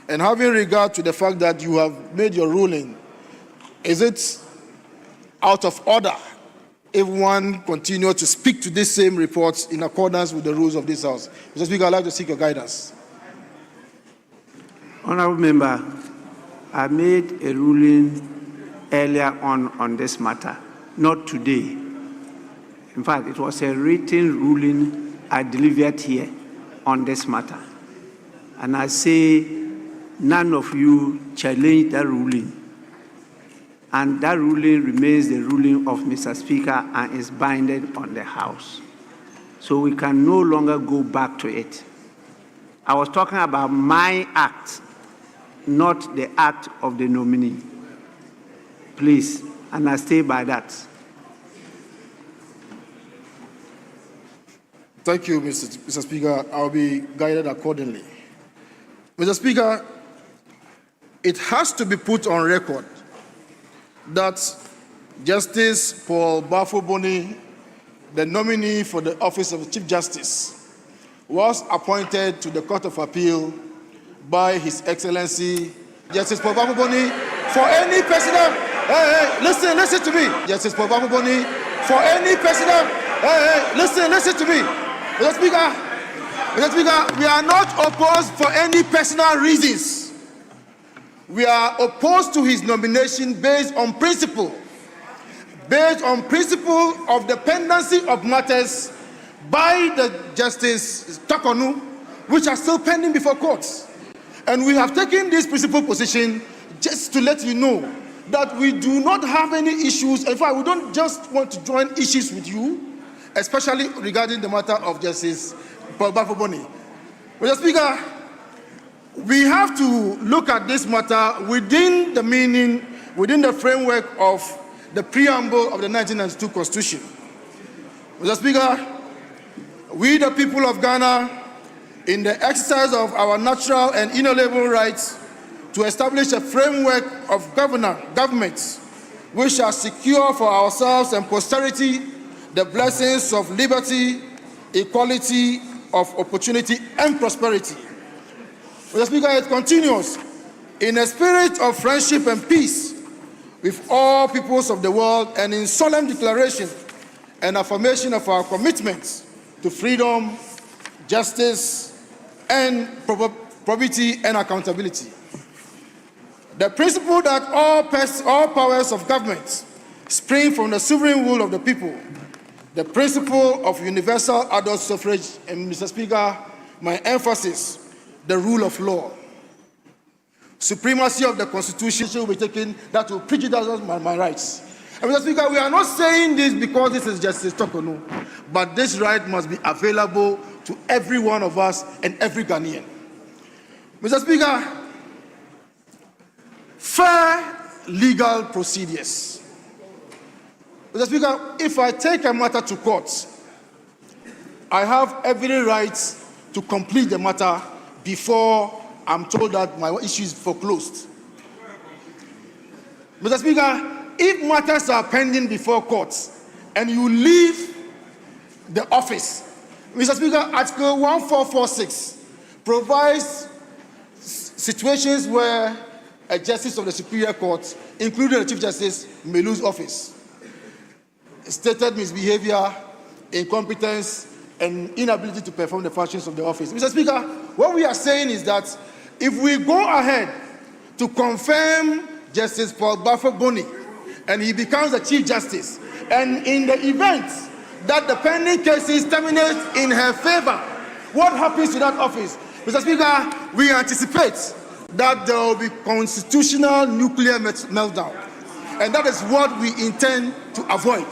I: and having regard to the fact that you have made your ruling, is it out of order if one continues to speak to this same report in accordance with the rules of this House? Mr. Speaker, I'd like to seek your guidance.
A: Honorable Member, I made a ruling earlier on this matter, not today. In fact, it was a written ruling I delivered here on this matter. And I say none of you challenge that ruling. And that ruling remains the ruling of Mr. Speaker and is binding on the House. So we can no longer go back to it. I was talking about my act, not the act of the nominee. Please, and I stay by that.
I: Thank you, Mr. Speaker. I'll be guided accordingly. Mr. Speaker, it has to be put on record that Justice Paul Bafo-Boni, the nominee for the office of Chief Justice, was appointed to the Court of Appeal by His Excellency Justice Paul Bafo-Boni for any personal... listen to me. Justice Paul Bafo-Boni for any personal... listen to me. Mr. Speaker, we are not opposed for any personal reasons. We are opposed to his nomination based on principle of the pendency of matters by the Justice Takonu, which are still pending before courts. And we have taken this principal position just to let you know that we do not have any issues. In fact, we don't just want to join issues with you, especially regarding the matter of Justice Paul Bafo-Boni. Mr. Speaker, we have to look at this matter within the meaning, within the framework of the preamble of the 1992 Constitution. Mr. Speaker, we the people of Ghana, in the exercise of our natural and inalienable rights to establish a framework of government which shall secure for ourselves and posterity the blessings of liberty, equality of opportunity, and prosperity. Mr. Speaker, it continues in a spirit of friendship and peace with all peoples of the world and in solemn declaration and affirmation of our commitments to freedom, justice, and probity and accountability. The principle that all powers of government spring from the sovereign will of the people, the principle of universal adult suffrage, and Mr. Speaker, my emphasis, the rule of law. supremacy of the Constitution will be taken that will prejudice my rights. And Mr. Speaker, we are not saying this because this is Justice Tokonu, but this right must be available to every one of us and every Ghanaian. Mr. Speaker, fair legal procedures. Mr. Speaker, if I take a matter to court, I have every right to complete the matter before I'm told that my issue is foreclosed. Mr. Speaker, if matters are pending before courts and you leave the office, Mr. Speaker, Article 1446 provides situations where a justice of the Superior Court, including the Chief Justice, may lose office. Stated misbehavior, incompetence, and inability to perform the functions of the office. Mr. Speaker, what we are saying is that if we go ahead to confirm Justice Paul Bafo-Boni and he becomes the Chief Justice, and in the event that the pending cases terminate in her favor, what happens to that office? Mr. Speaker, we anticipate that there will be constitutional nuclear meltdown, and that is what we intend to avoid.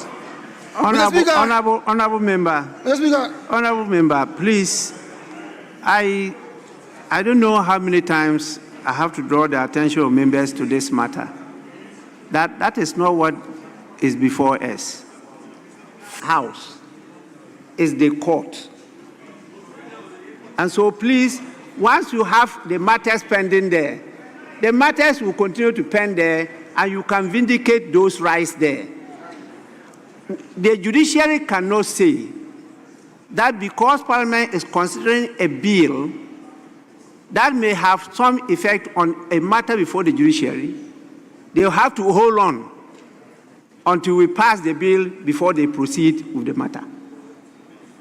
A: Honorable member.
I: Mr. Speaker,
A: Honorable member, please. I don't know how many times I have to draw the attention of members to this matter. That is not what is before us. House is the court. And so please, once you have the matters pending there, the matters will continue to pen there and you can vindicate those rights there. The judiciary cannot say that because Parliament is considering a bill that may have some effect on a matter before the judiciary, they'll have to hold on until we pass the bill before they proceed with the matter.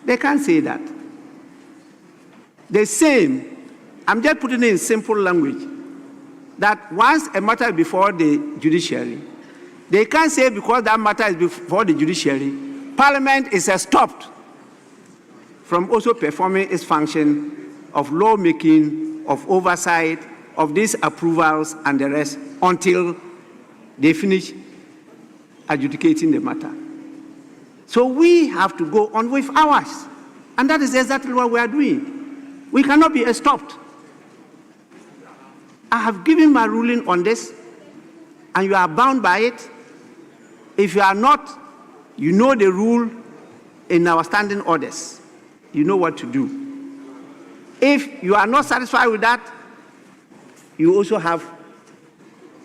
A: They can't say that. The same, I'm just putting it in simple language, that once a matter is before the judiciary, they can't say because that matter is before the judiciary, Parliament is stopped from also performing its function of lawmaking, of oversight, of these approvals and the rest until they finish adjudicating the matter. So we have to go on with ours. And that is exactly what we are doing. We cannot be stopped. I have given my ruling on this, and you are bound by it. If you are not, you know the rule in our standing orders. You know what to do. If you are not satisfied with that, you also have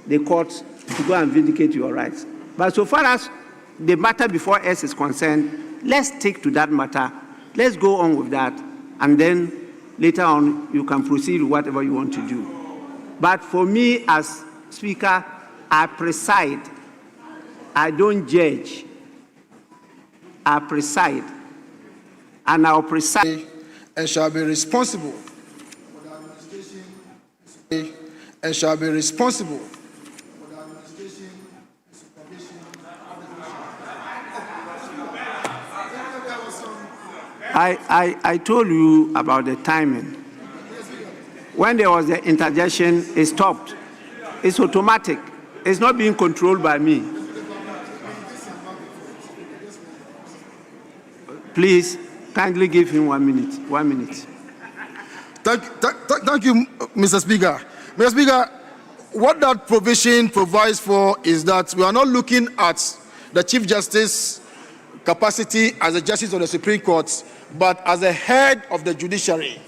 A: the courts to go and vindicate your rights. But so far as the matter before us is concerned, let's stick to that matter. Let's go on with that, and then later on you can proceed with whatever you want to do. But for me as Speaker, I preside. I don't judge. I preside. And I'll preside
I: and shall be responsible for the administration and shall be responsible for the administration and supervision of
A: I told you about the timing. When there was the interjection, it stopped. It's automatic. It's not being controlled by me. Please, kindly give him 1 minute. 1 minute.
I: Thank you, Mr. Speaker. Mr. Speaker, what that provision provides for is that we are not looking at the Chief Justice capacity as a justice of the Supreme Court, but as a head of the judiciary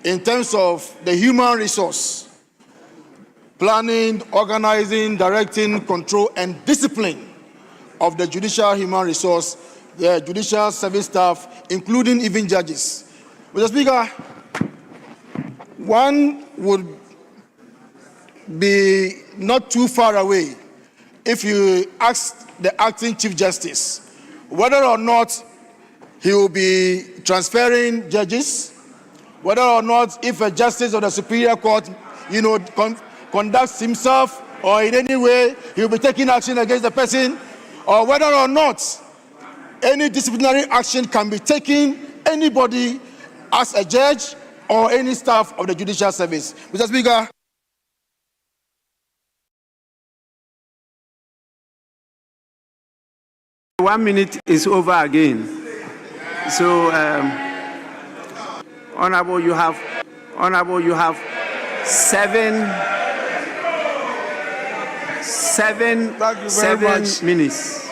I: in terms of the human resource, planning, organizing, directing, control, and discipline of the judicial human resource, the judicial service staff, including even judges. Mr. Speaker, one would be not too far away if you ask the acting Chief Justice whether or not he will be transferring judges, whether or not if a justice of the Superior Court, conducts himself or in any way he will be taking action against the person, or whether or not any disciplinary action can be taken anybody as a judge or any staff of the judicial service. Mr. Speaker.
A: 1 minute is over again. So, Honorable, you have 7 minutes.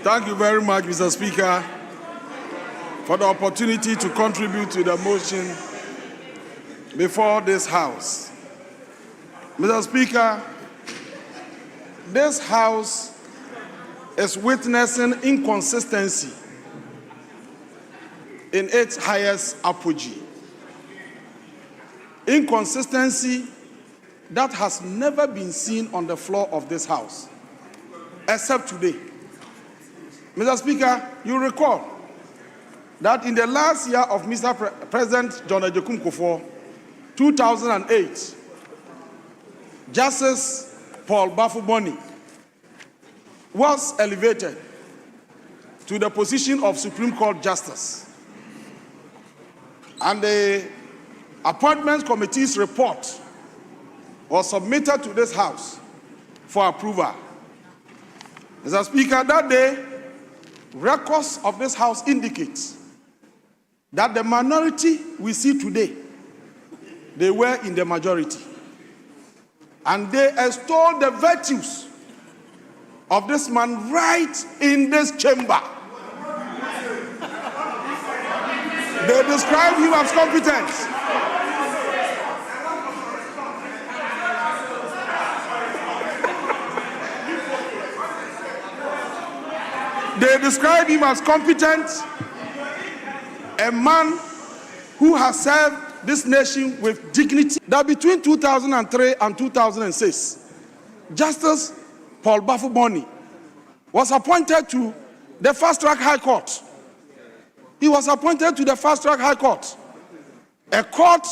J: Thank you very much, Mr. Speaker, for the opportunity to contribute to the motion before this House. Mr. Speaker, this House is witnessing inconsistency in its highest apogee. Inconsistency that has never been seen on the floor of this House, except today. Mr. Speaker, you recall that in the last year of Mr. President John Agyekum Kufuor, 2008, Justice Paul Bafuboni was elevated to the position of Supreme Court Justice. And the Appointments Committee's report was submitted to this House for approval. Mr. Speaker, that day, records of this House indicates that the minority we see today, they were in the majority. And they extol the virtues of this man right in this chamber. They describe him as competent. They describe him as competent, a man who has served this nation with dignity. That between 2003 and 2006, Justice Paul Bafuboni was appointed to the Fast-Track High Court. He was appointed to the Fast-Track High Court, a court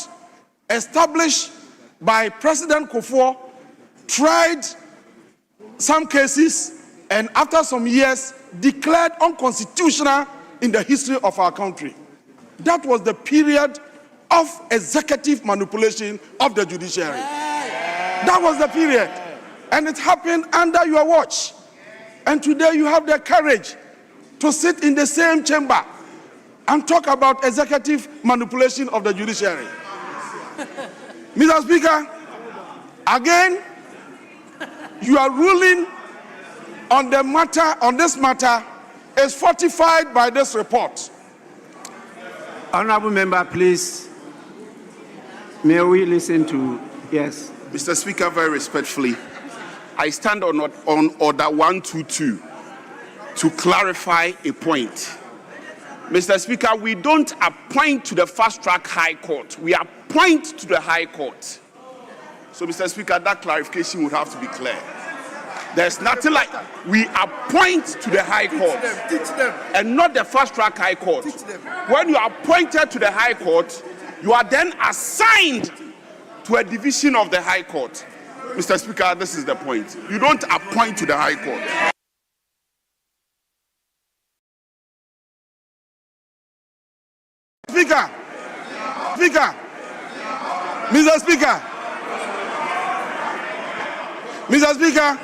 J: established by President Kufuor, tried some cases, and after some years, declared unconstitutional in the history of our country. That was the period of executive manipulation of the judiciary. That was the period. And it happened under your watch. And today you have the courage to sit in the same chamber and talk about executive manipulation of the judiciary. Mr. Speaker, again, you are ruling on the matter, on this matter, is fortified by this report.
A: Honorable member, please. May we listen to, yes.
K: Mr. Speaker, very respectfully, I stand on order 122 to clarify a point. Mr. Speaker, we don't appoint to the Fast-Track High Court. We appoint to the High Court. So, Mr. Speaker, that clarification would have to be clear. There's nothing like we appoint to the High Court and not the Fast-Track High Court. When you are appointed to the High Court, you are then assigned to a division of the High Court. Mr. Speaker, this is the point. You don't appoint to the High Court.
J: Speaker, Mr. Speaker, Mr. Speaker,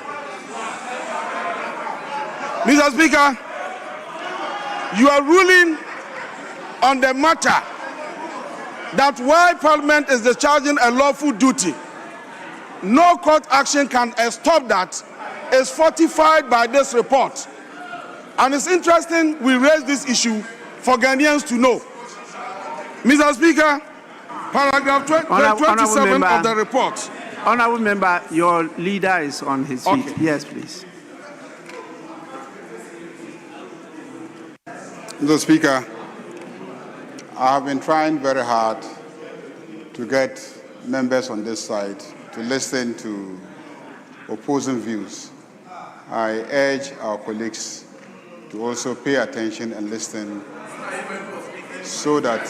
J: Mr. Speaker, you are ruling on the matter that while Parliament is discharging a lawful duty, no court action can stop that. Is fortified by this report. And it's interesting we raise this issue for Ghanaians to know. Mr. Speaker, paragraph 27 of the report.
A: Honorable member, your leader is on his feet.
J: Okay.
A: Yes, please.
L: Mr. Speaker, I have been trying very hard to get members on this side to listen to opposing views. I urge our colleagues to also pay attention and listen so that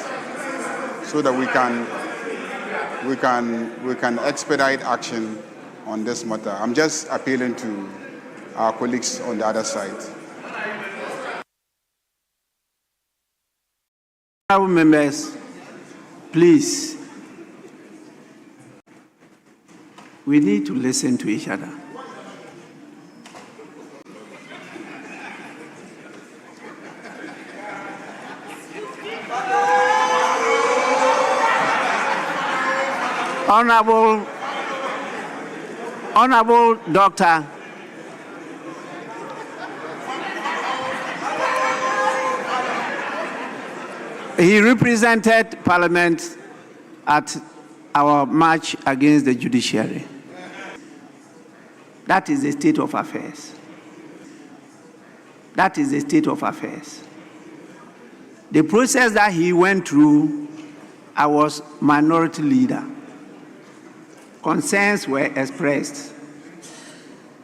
L: we can expedite action on this matter. I'm just appealing to our colleagues on the other side.
A: Honorable members, please. We need to listen to each other. Honorable Doctor, he represented Parliament at our march against the judiciary. That is the state of affairs. That is the state of affairs. The process that he went through, I was minority leader. Concerns were expressed,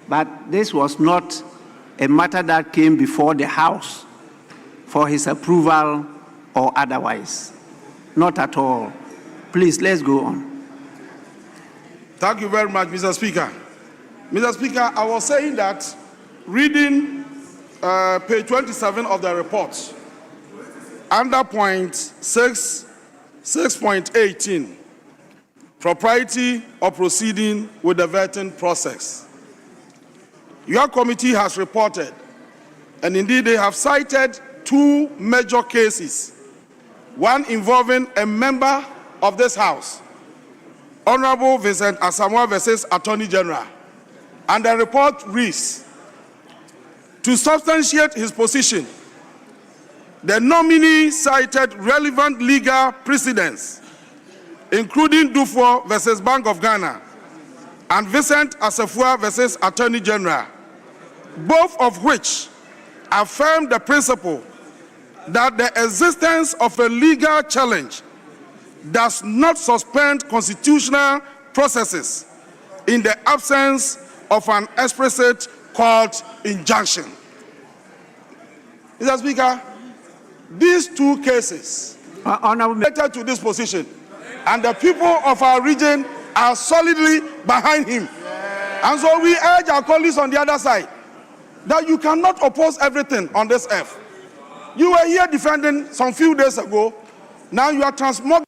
A: but this was not a matter that came before the House for his approval or otherwise. Not at all. Please, let's go on.
J: Thank you very much, Mr. Speaker. Mr. Speaker, I was saying that reading page 27 of the report, under point 6.18, propriety of proceeding with the vetting process. Your committee has reported, and indeed they have cited 2 major cases, one involving a member of this House, Honorable Vincent Asamoah versus Attorney General. And the report reads, to substantiate his position, the nominee cited relevant legal precedents, including Dufour versus Bank of Ghana and Vincent Asafua versus Attorney General, both of which affirm the principle that the existence of a legal challenge does not suspend constitutional processes in the absence of an explicit court injunction. Mr. Speaker, these 2 cases related to this position, and the people of our region are solidly behind him. And so we urge our colleagues on the other side that you cannot oppose everything on this earth. You were here defending some few days ago. Now you are transmoging.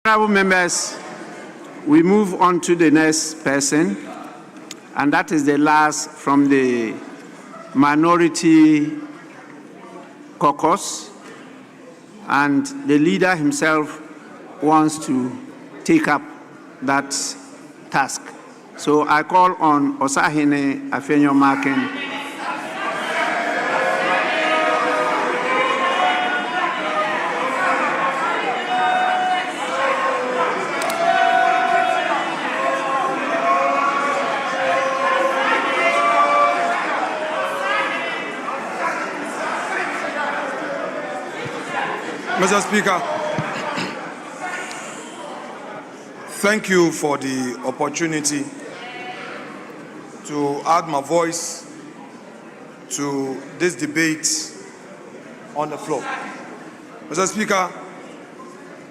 A: Honorable members, we move on to the next person, and that is the last from the minority caucus, and the leader himself wants to take up that task. So I call on Osahene Afenyo-Markin.
H: Mr. Speaker, thank you for the opportunity to add my voice to this debate on the floor. Mr. Speaker,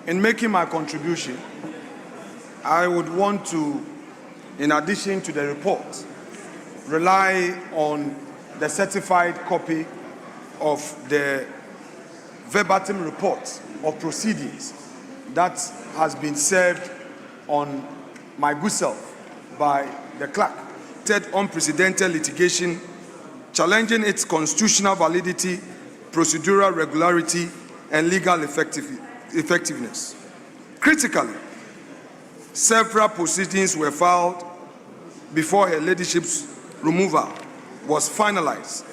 H: in making my contribution, I would want to, in addition to the report, rely on the certified copy of the verbatim report of proceedings that has been served on my good self by the clerk. Unprecedented litigation challenging its constitutional validity, procedural regularity, and legal effectiveness. Critically, several proceedings were filed before her ladyship's removal was finalized.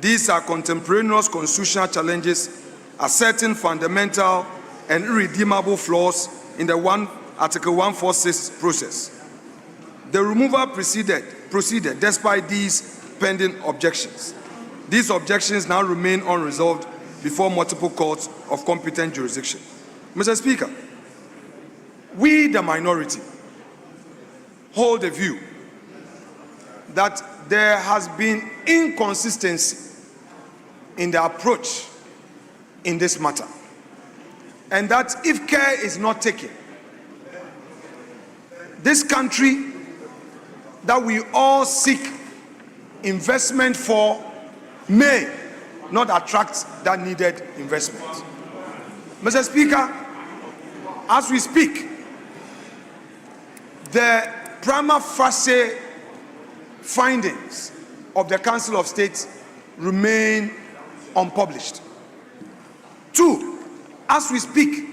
H: These are contemporaneous constitutional challenges asserting fundamental and irredeemable flaws in the Article 146 process. The removal proceeded despite these pending objections. These objections now remain unresolved before multiple courts of competent jurisdiction. Mr. Speaker, we, the minority, hold the view that there has been inconsistency in the approach in this matter, and that if care is not taken, this country that we all seek investment for may not attract that needed investment. Mr. Speaker, as we speak, the prima facie findings of the Council of State remain unpublished. 2, as we speak,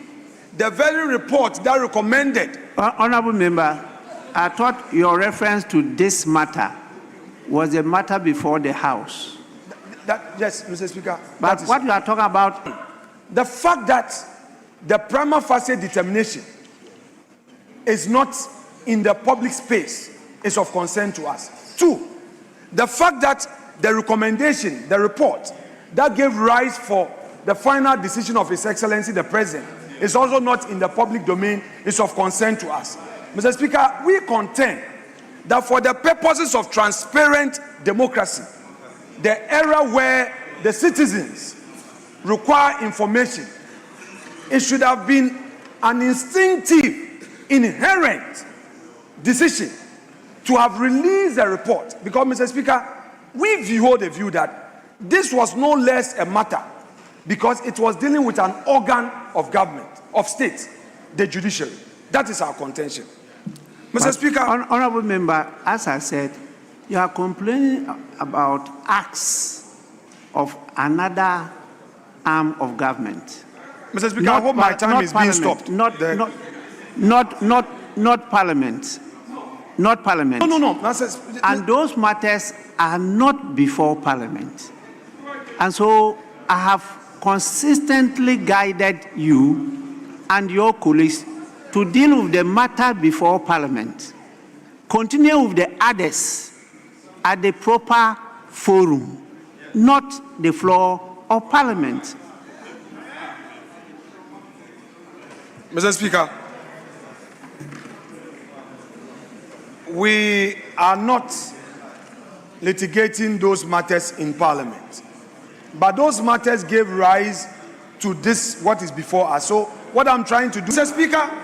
H: the very report that recommended...
A: Honorable Member, I thought your reference to this matter was a matter before the House.
H: Yes, Mr. Speaker.
A: But what you are talking about...
H: The fact that the prima facie determination is not in the public space is of concern to us. 2, the fact that the recommendation, the report that gave rise for the final decision of His Excellency the President is also not in the public domain is of concern to us. Mr. Speaker, we contend that for the purposes of transparent democracy, the era where the citizens require information, it should have been an instinctive, inherent decision to have released a report. Because, Mr. Speaker, we hold a view that this was no less a matter because it was dealing with an organ of government, of state, the judiciary. That is our contention. Mr. Speaker.
A: Honorable Member, as I said, you are complaining about acts of another arm of government.
H: Mr. Speaker, I hope my time is being stopped.
A: Not Parliament. Not Parliament.
H: No.
A: And those matters are not before Parliament. And so I have consistently guided you and your colleagues to deal with the matter before Parliament. Continue with the others at the proper forum, not the floor of Parliament.
H: Mr. Speaker, we are not litigating those matters in Parliament, but those matters gave rise to this, what is before us. So what I'm trying to do, Mr. Speaker,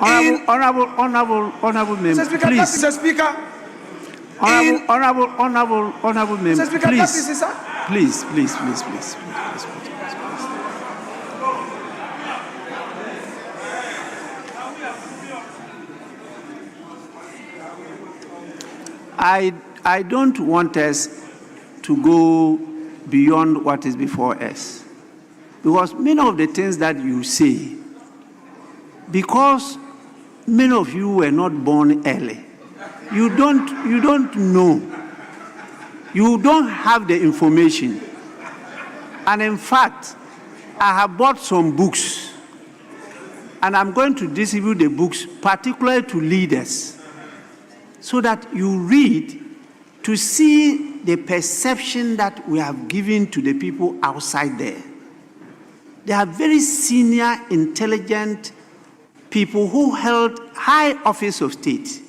A: Honorable Member,
H: Mr. Speaker,
A: please.
H: Mr. Speaker,
A: Honorable Member,
H: Mr. Speaker,
A: please.
H: sir.
A: Please. I don't want us to go beyond what is before us, because many of the things that you say, because many of you were not born early, you don't know, you don't have the information. And in fact, I have bought some books, and I'm going to distribute the books particularly to leaders, so that you read to see the perception that we have given to the people outside there. They are very senior, intelligent people who held high office of state,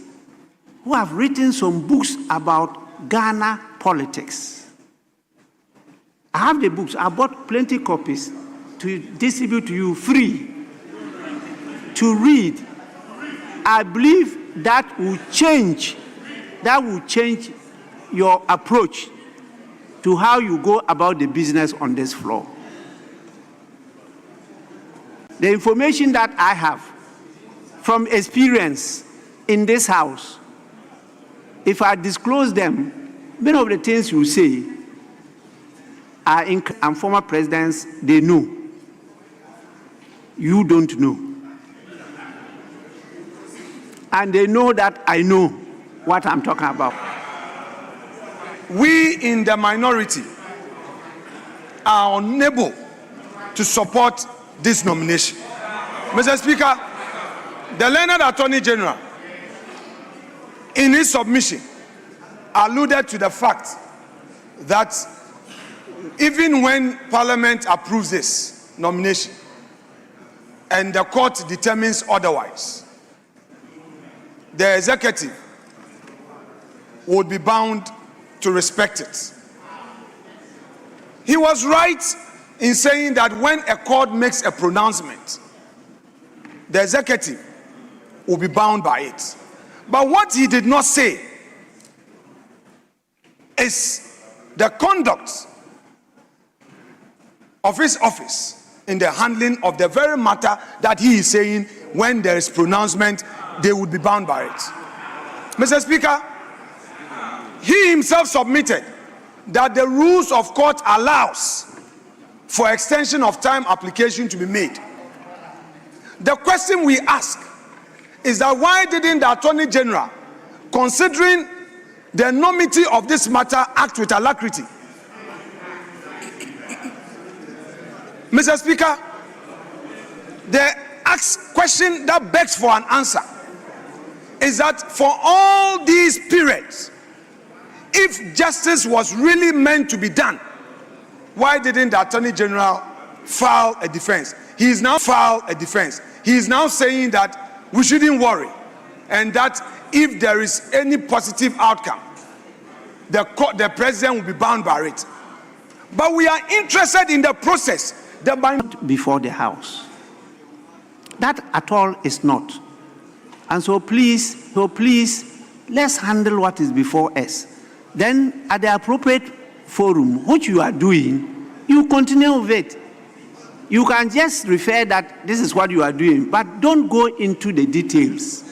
A: who have written some books about Ghana politics. I have the books. I bought plenty of copies to distribute to you free to read. I believe that will change your approach to how you go about the business on this floor. The information that I have from experience in this house, if I disclose them, many of the things you say and former presidents, they know. You don't know. And they know that I know what I'm talking about.
H: We in the minority are unable to support this nomination. Mr. Speaker, the learned Attorney General, in his submission, alluded to the fact that even when Parliament approves this nomination and the court determines otherwise, the executive would be bound to respect it. He was right in saying that when a court makes a pronouncement, the executive will be bound by it. But what he did not say is the conduct of his office in the handling of the very matter that he is saying when there is pronouncement, they would be bound by it. Mr. Speaker, he himself submitted that the rules of court allows for extension of time application to be made. The question we ask is that why didn't the Attorney General, considering the enormity of this matter, act with alacrity? Mr. Speaker, the question that begs for an answer is that for all these periods, if justice was really meant to be done, why didn't the Attorney General file a defense? He is now saying that we shouldn't worry, and that if there is any positive outcome, the president will be bound by it. But we are interested in the process.
A: Before the House. That at all is not. And so please, let's handle what is before us. Then at the appropriate forum, which you are doing, you continue with it. You can just refer that this is what you are doing, but don't go into the details.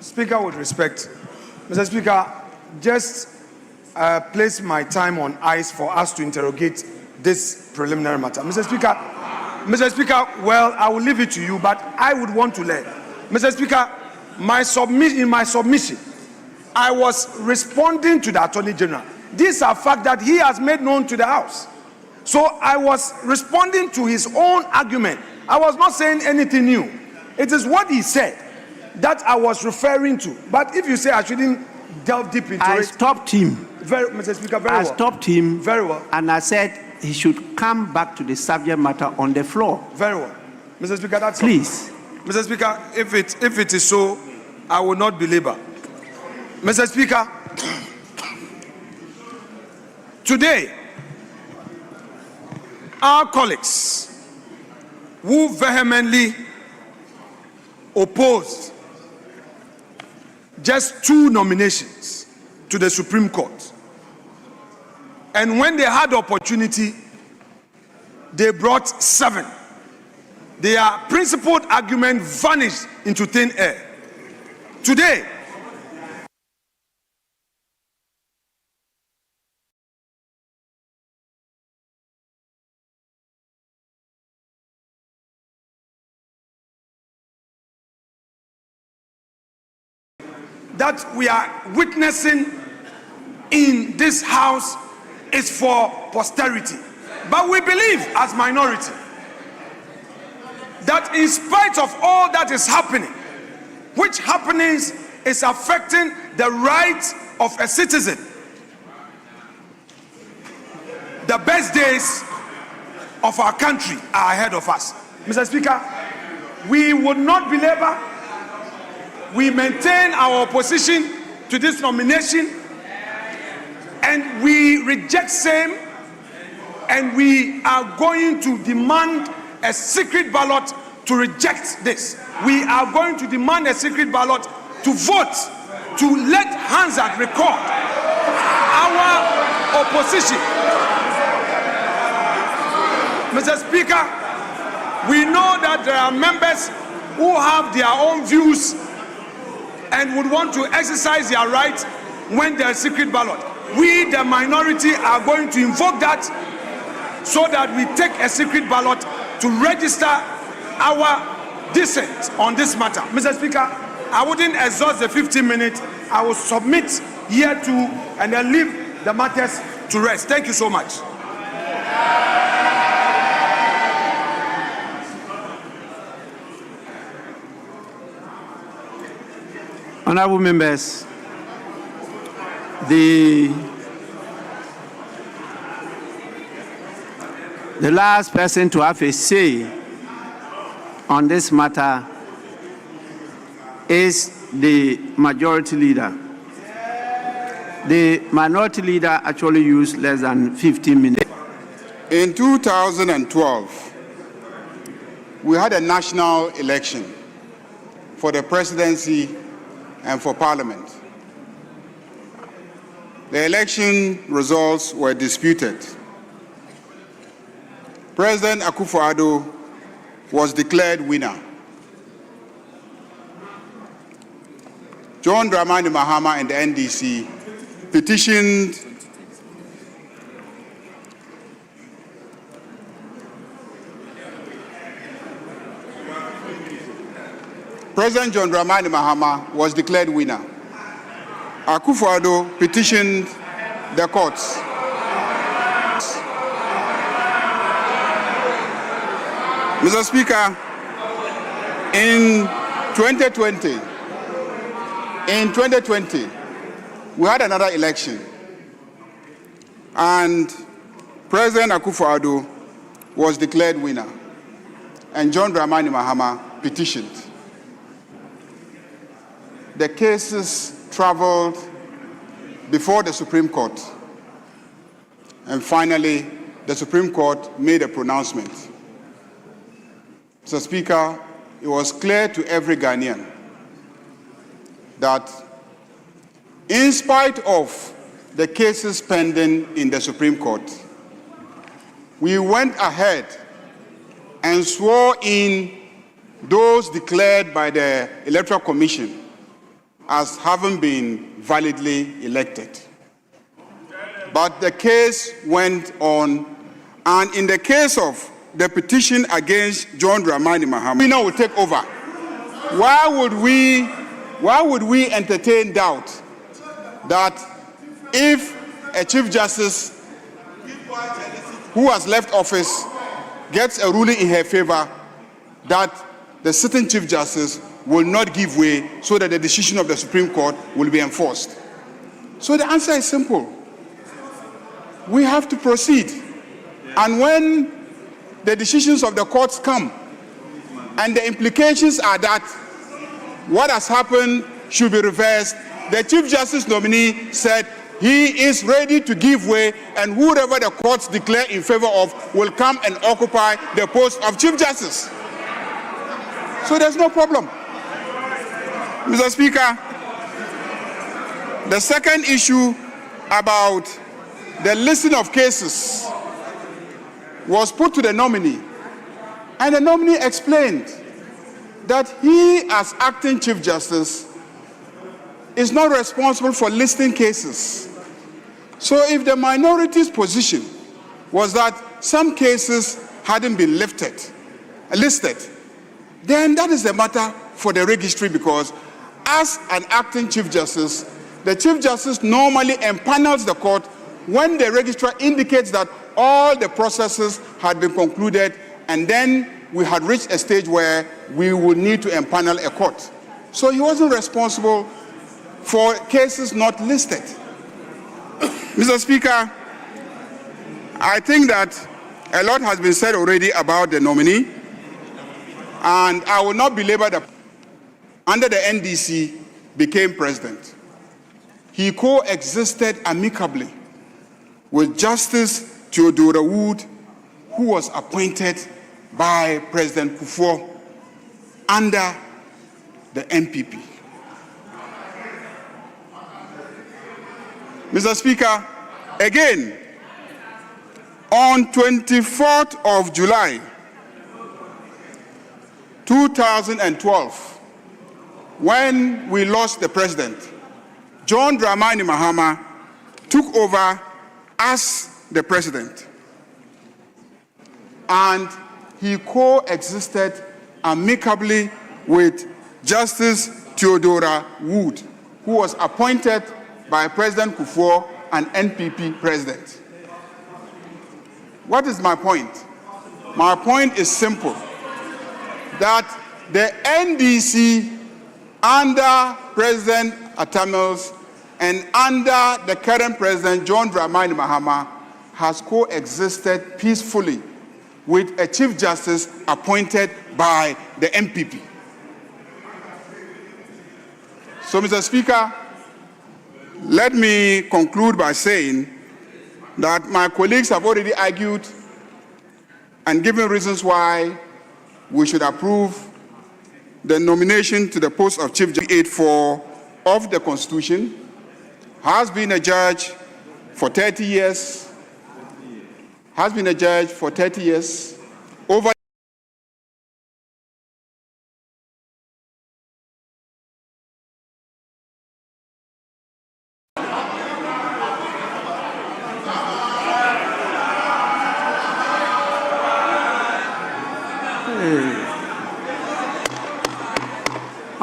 H: Speaker, with respect, Mr. Speaker, just place my time on ice for us to interrogate this preliminary matter. Mr. Speaker, well, I will leave it to you, but I would want to learn. Mr. Speaker, in my submission, I was responding to the Attorney General. These are facts that he has made known to the House. So I was responding to his own argument. I was not saying anything new. It is what he said that I was referring to. But if you say I shouldn't delve deep into it...
A: I stopped him.
H: Mr. Speaker, very well.
A: I stopped him.
H: Very well.
A: And I said he should come back to the subject matter on the floor.
H: Very well. Mr. Speaker, that's
A: please.
H: All. Mr. Speaker, if it is so, I will not belabor. Mr. Speaker, today, our colleagues who vehemently opposed just 2 nominations to the Supreme Court, and when they had the opportunity, they brought 7. Their principled argument vanished into thin air. Today, that we are witnessing in this House is for posterity. But we believe as minority that in spite of all that is happening, which happenings is affecting the rights of a citizen, the best days of our country are ahead of us. Mr. Speaker, we would not belabor. We maintain our opposition to this nomination, and we reject same, and we are going to demand a secret ballot to reject this. We are going to demand a secret ballot to vote, to let Hansard record our opposition. Mr. Speaker, we know that there are members who have their own views and would want to exercise their right when there is secret ballot. We, the minority, are going to invoke that so that we take a secret ballot to register our dissent on this matter. Mr. Speaker, I wouldn't exhaust the 15 minutes. I will submit here to and then leave the matters to rest. Thank you so much.
A: Honorable members, the last person to have a say on this matter is the majority leader. The minority leader actually used less than 15 minutes.
L: In 2012, we had a national election for the presidency and for parliament. The election results were disputed. President Akufo-Addo was declared winner. John Dramani Mahama and the NDC petitioned President John Dramani Mahama was declared winner. Akufo-Addo petitioned the courts. Mr. Speaker, in 2020, we had another election, and President Akufo-Addo was declared winner, and John Dramani Mahama petitioned. The cases traveled before the Supreme Court, and finally, the Supreme Court made a pronouncement. Mr. Speaker, it was clear to every Ghanaian that in spite of the cases pending in the Supreme Court, we went ahead and swore in those declared by the Electoral Commission as having been validly elected. But the case went on, and in the case of the petition against John Dramani Mahama, we now will take over. Why would we entertain doubt that if a Chief Justice who has left office gets a ruling in her favor, that the sitting Chief Justice will not give way so that the decision of the Supreme Court will be enforced? So the answer is simple. We have to proceed. And when the decisions of the courts come, and the implications are that what has happened should be reversed, the Chief Justice nominee said he is ready to give way, and whoever the courts declare in favor of will come and occupy the post of Chief Justice. So there's no problem. Mr. Speaker, the second issue about the listing of cases was put to the nominee, and the nominee explained that he, as acting Chief Justice, is not responsible for listing cases. So if the minority's position was that some cases hadn't been listed, then that is a matter for the registry, because as an acting Chief Justice, the Chief Justice normally empanels the court when the registrar indicates that all the processes had been concluded, and then we had reached a stage where we would need to empanel a court. So he wasn't responsible for cases not listed. Mr. Speaker, I think that a lot has been said already about the nominee, and I will not belabor the under the NDC became president. He coexisted amicably with Justice Theodora Wood, who was appointed by President Kufuor under the MPP. Mr. Speaker, again, on 24th of July, 2012, when we lost the president, John Dramani Mahama took over as the president, and he coexisted amicably with Justice Theodora Wood, who was appointed by President Kufuor, an NPP president. What is my point? My point is simple, that the NDC under President Atamils and under the current president, John Dramani Mahama, has coexisted peacefully with a Chief Justice appointed by the MPP. So, Mr. Speaker, let me conclude by saying that my colleagues have already argued and given reasons why we should approve the nomination to the post of Chief Justice 84 of the Constitution, has been a judge for 30 years, over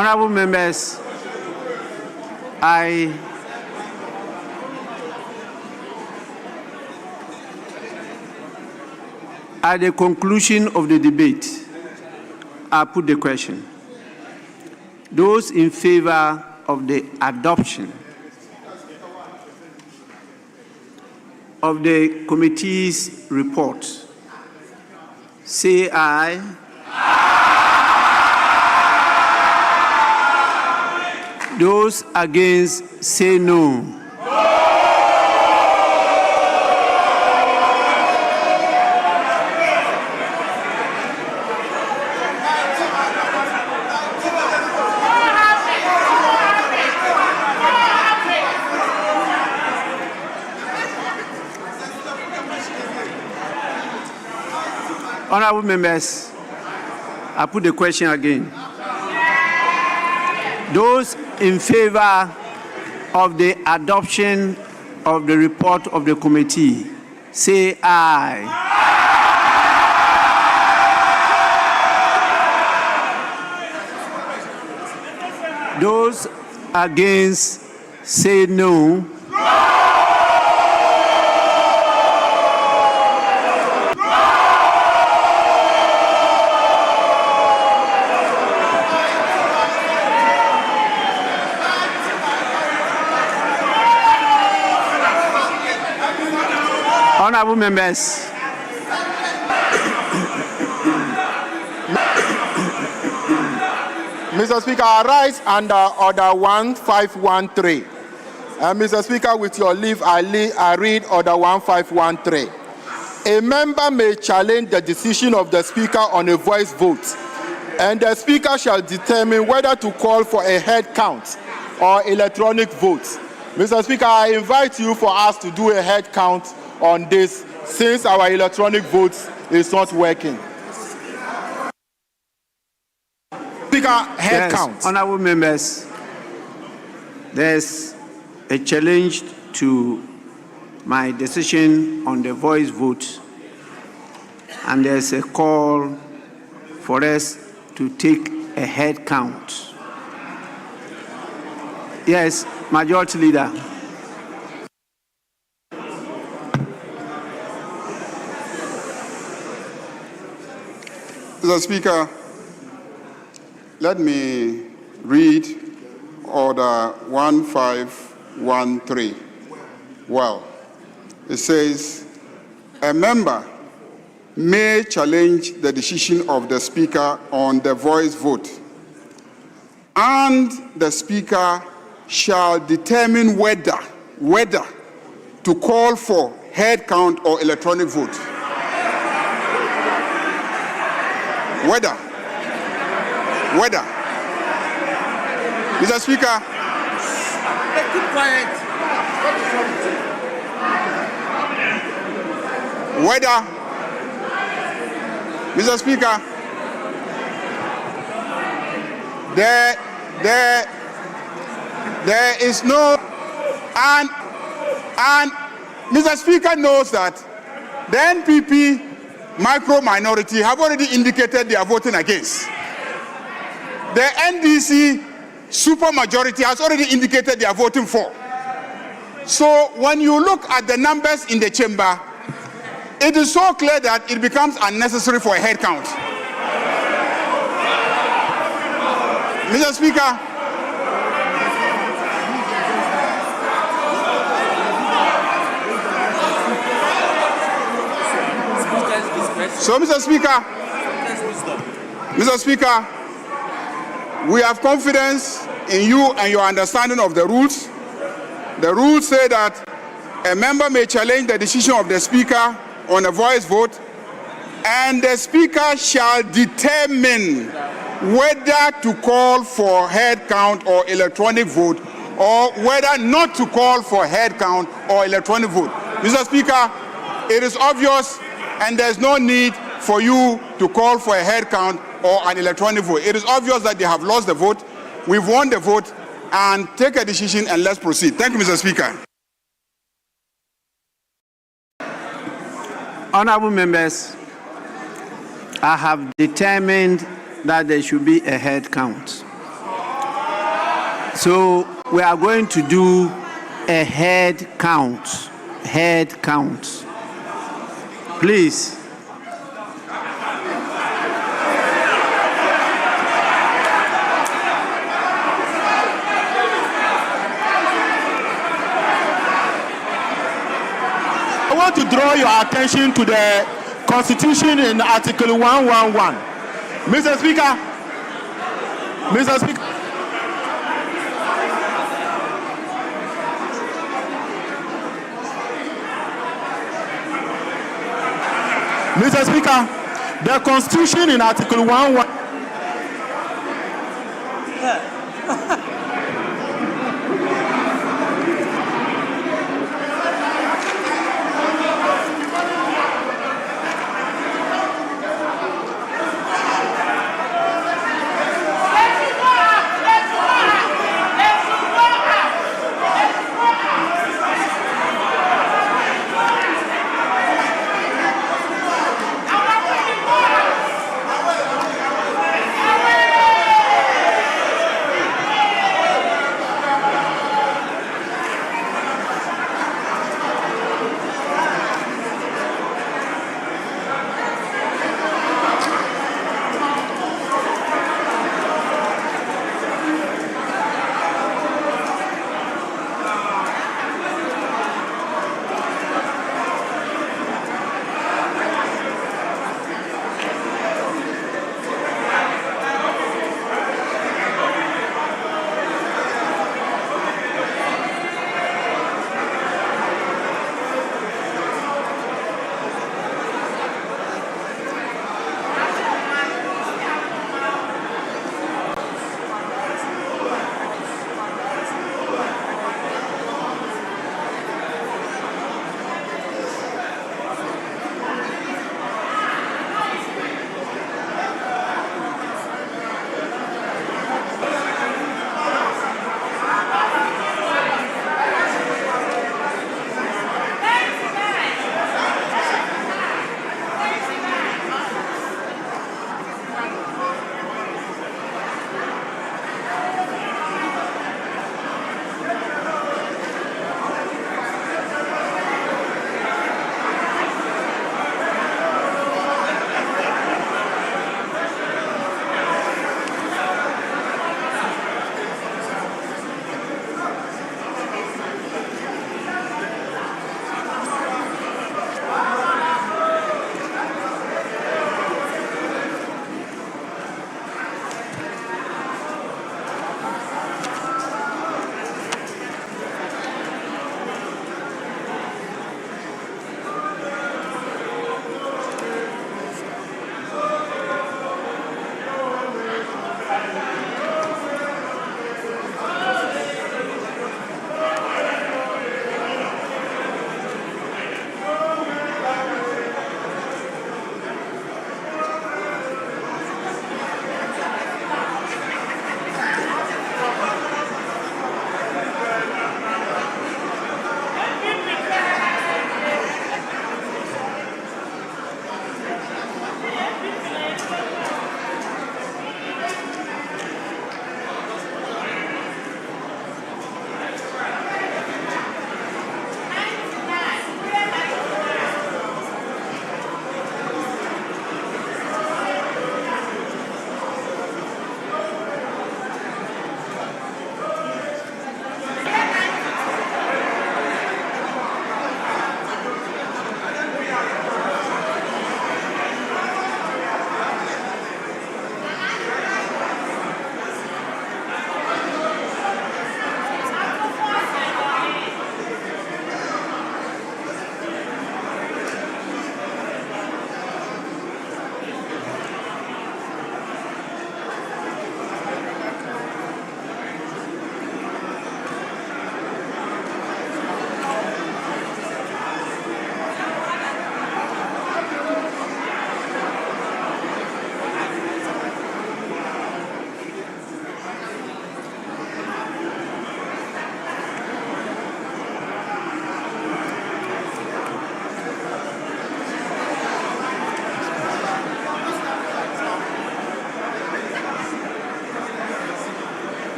A: Honorable members, at the conclusion of the debate, I put the question. Those in favor of the adoption of the committee's report, say aye. Those against, say no. Honorable members, I put the question again. Those in favor of the adoption of the report of the committee, say aye. Those against, say no. Honorable members,
G: Mr. Speaker, I rise under Order 1513. Mr. Speaker, with your leave, I read Order 1513. A member may challenge the decision of the Speaker on a voice vote, and the Speaker shall determine whether to call for a head count or electronic vote. Mr. Speaker, I invite you for us to do a head count on this, since our electronic vote is not working. Speaker, head count.
A: Honorable members, there's a challenge to my decision on the voice vote, and there's a call for us to take a head count. Yes, Majority Leader.
L: Mr. Speaker, let me read Order 1513. Well, it says, a member may challenge the decision of the Speaker on the voice vote, and the Speaker shall determine whether to call for head count or electronic vote. Whether. Mr. Speaker.
I: Keep quiet.
L: Whether. Mr. Speaker. There is no, and Mr. Speaker knows that the NPP micro minority have already indicated they are voting against. The NDC super majority has already indicated they are voting for. So when you look at the numbers in the chamber, it is so clear that it becomes unnecessary for a head count. Mr. Speaker, so, Mr. Speaker, we have confidence in you and your understanding of the rules. The rules say that a member may challenge the decision of the Speaker on a voice vote, and the Speaker shall determine whether to call for head count or electronic vote, or whether not to call for head count or electronic vote. Mr. Speaker, it is obvious, and there's no need for you to call for a head count or an electronic vote. It is obvious that they have lost the vote. We've won the vote, and take a decision and let's proceed. Thank you, Mr. Speaker.
A: Honorable members, I have determined that there should be a head count. So we are going to do a head count. Head count. Please.
G: I want to draw your attention to the Constitution in Article 111. Mr. Speaker, Mr. Speaker. Mr. Speaker, the Constitution in Article 111.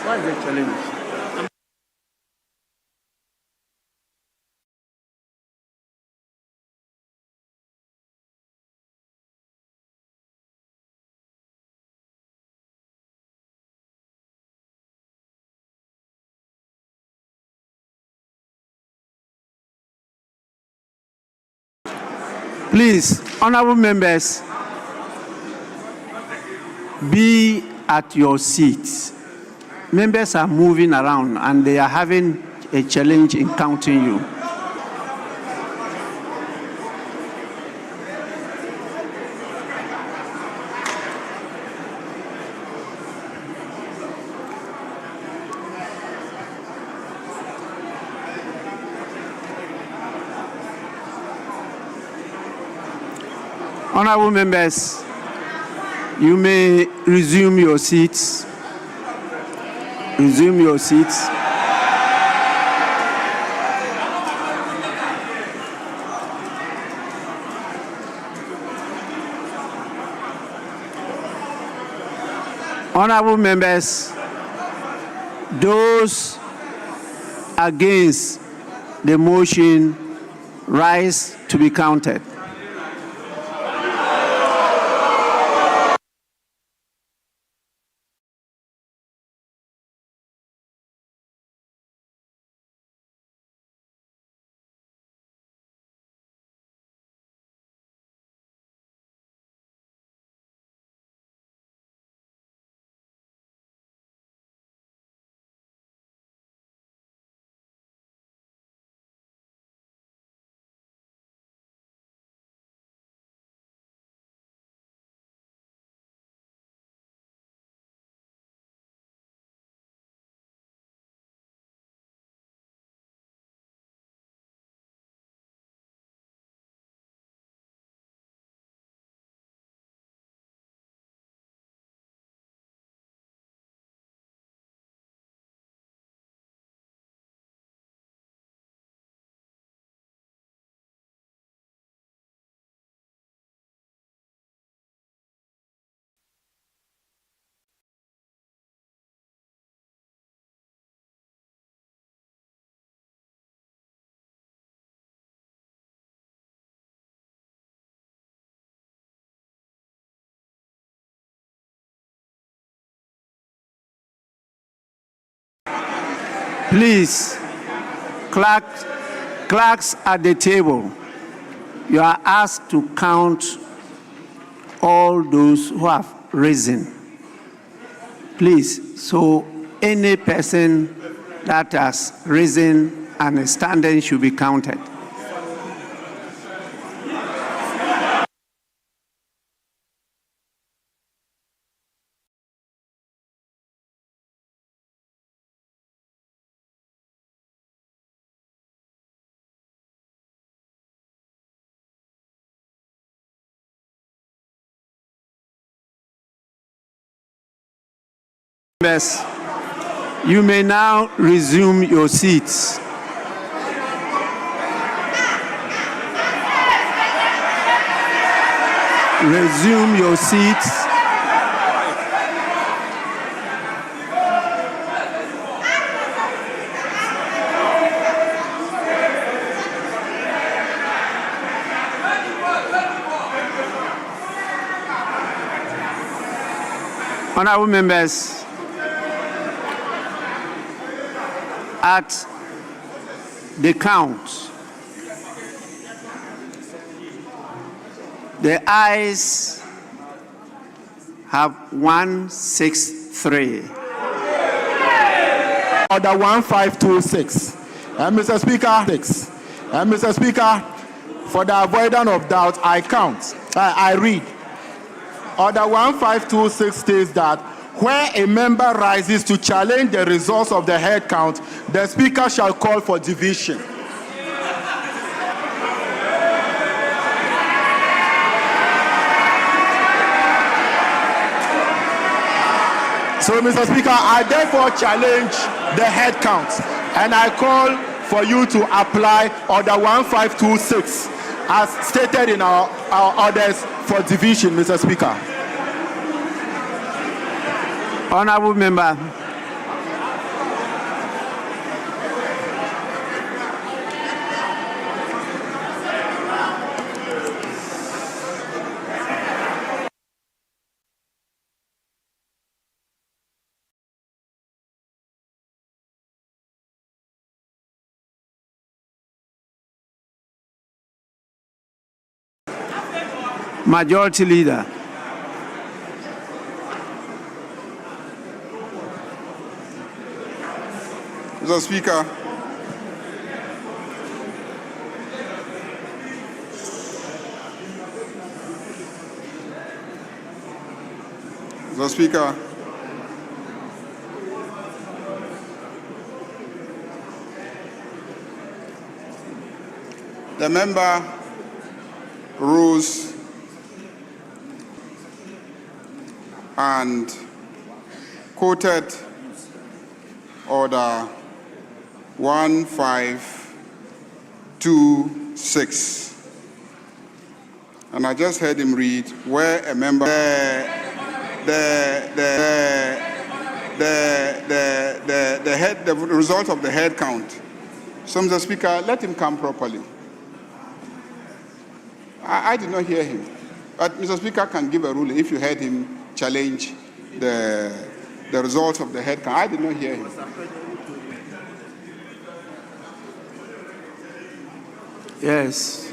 A: What is the challenge? Please, honorable members, be at your seats. Members are moving around and they are having a challenge in counting you. Honorable members, you may resume your seats. Resume your seats. Honorable members, those against the motion rise to be counted. Please, clerks at the table, you are asked to count all those who have risen. Please, so any person that has risen and is standing should be counted. Members, you may now resume your seats. Resume your seats. Honorable members, at the count, the ayes have 163.
G: Order 1526. Mr. Speaker, 6. Mr. Speaker, for the avoidance of doubt, I count. I read. Order 1526 states that where a member rises to challenge the results of the head count, the Speaker shall call for division. So, Mr. Speaker, I therefore challenge the head count, and I call for you to apply Order 1526 as stated in our orders for division, Mr. Speaker.
A: Honorable member, Majority Leader.
L: Mr. Speaker, Mr. Speaker, the member rose and quoted Order 1526, and I just heard him read where a member the result of the head count. So, Mr. Speaker, let him come properly. I did not hear him, but Mr. Speaker can give a ruling if you heard him challenge the result of the head count. I did not hear him.
A: Yes.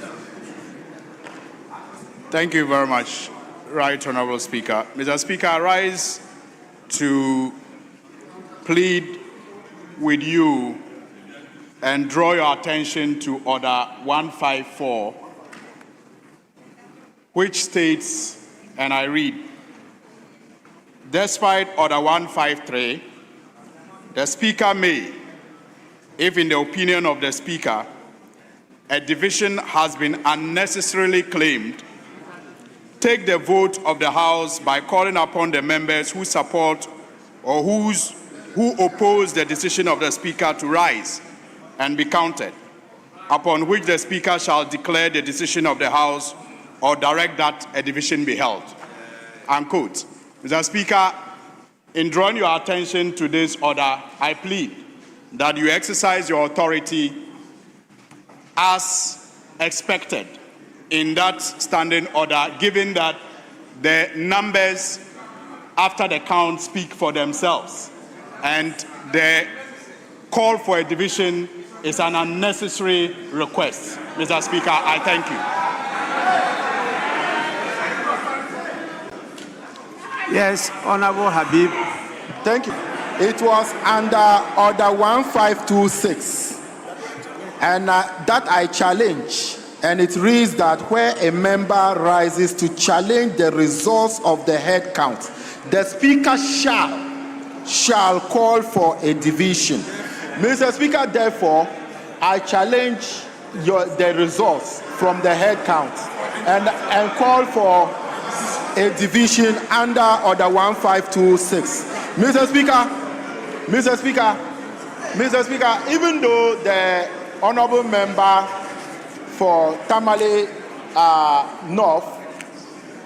M: Thank you very much, Right Honourable Speaker. Mr. Speaker, I rise to plead with you and draw your attention to Order 154, which states, and I read, despite Order 153, the Speaker may, if in the opinion of the Speaker, a division has been unnecessarily claimed, take the vote of the House by calling upon the members who support or who oppose the decision of the Speaker to rise and be counted, upon which the Speaker shall declare the decision of the House or direct that a division be held. Unquote. Mr. Speaker, in drawing your attention to this order, I plead that you exercise your authority as expected in that standing order, given that the numbers after the count speak for themselves, and the call for a division is an unnecessary request. Mr. Speaker, I thank
A: you. Yes, Honorable Habib.
G: Thank you. It was under Order 1526, and that I challenge. And it reads that where a member rises to challenge the results of the head count, the Speaker shall call for a division. Mr. Speaker, therefore, I challenge the results from the head count and call for a division under Order 1526. Mr. Speaker, even though the honourable member for Tamale North,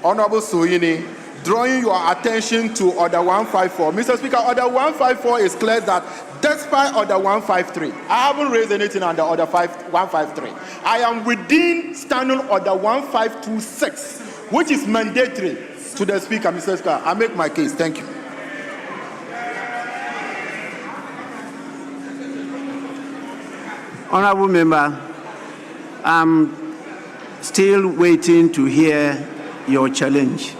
G: Honourable Soyini, drawing your attention to Order 154. Mr. Speaker, Order 154 is clear that despite Order 153, I haven't raised anything under Order 153. I am within Standing Order 1526, which is mandatory to the Speaker. Mr. Speaker, I make my case. Thank you.
A: Honourable Member, I'm still waiting to hear your challenge.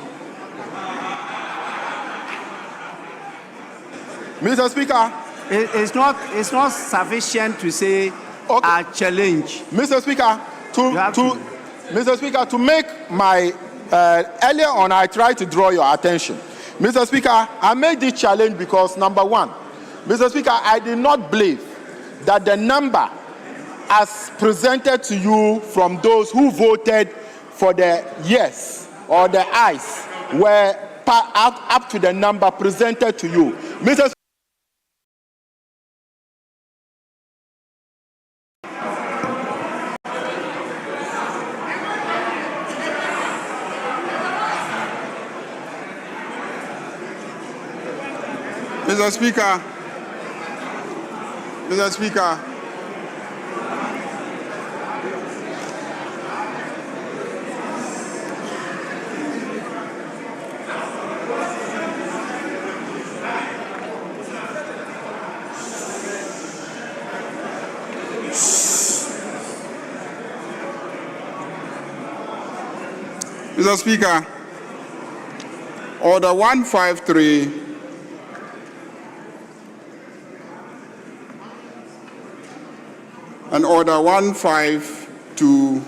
G: Mr. Speaker,
A: it's not sufficient to say a challenge.
G: Mr. Speaker, Mr. Speaker, to make my earlier on, I tried to draw your attention. Mr. Speaker, I made this challenge because number one, Mr. Speaker, I did not believe that the number as presented to you from those who voted for the yes or the ayes were up to the number presented to you. Mr.
L: Speaker, Mr. Speaker, Mr. Speaker, Order 153 and Order 152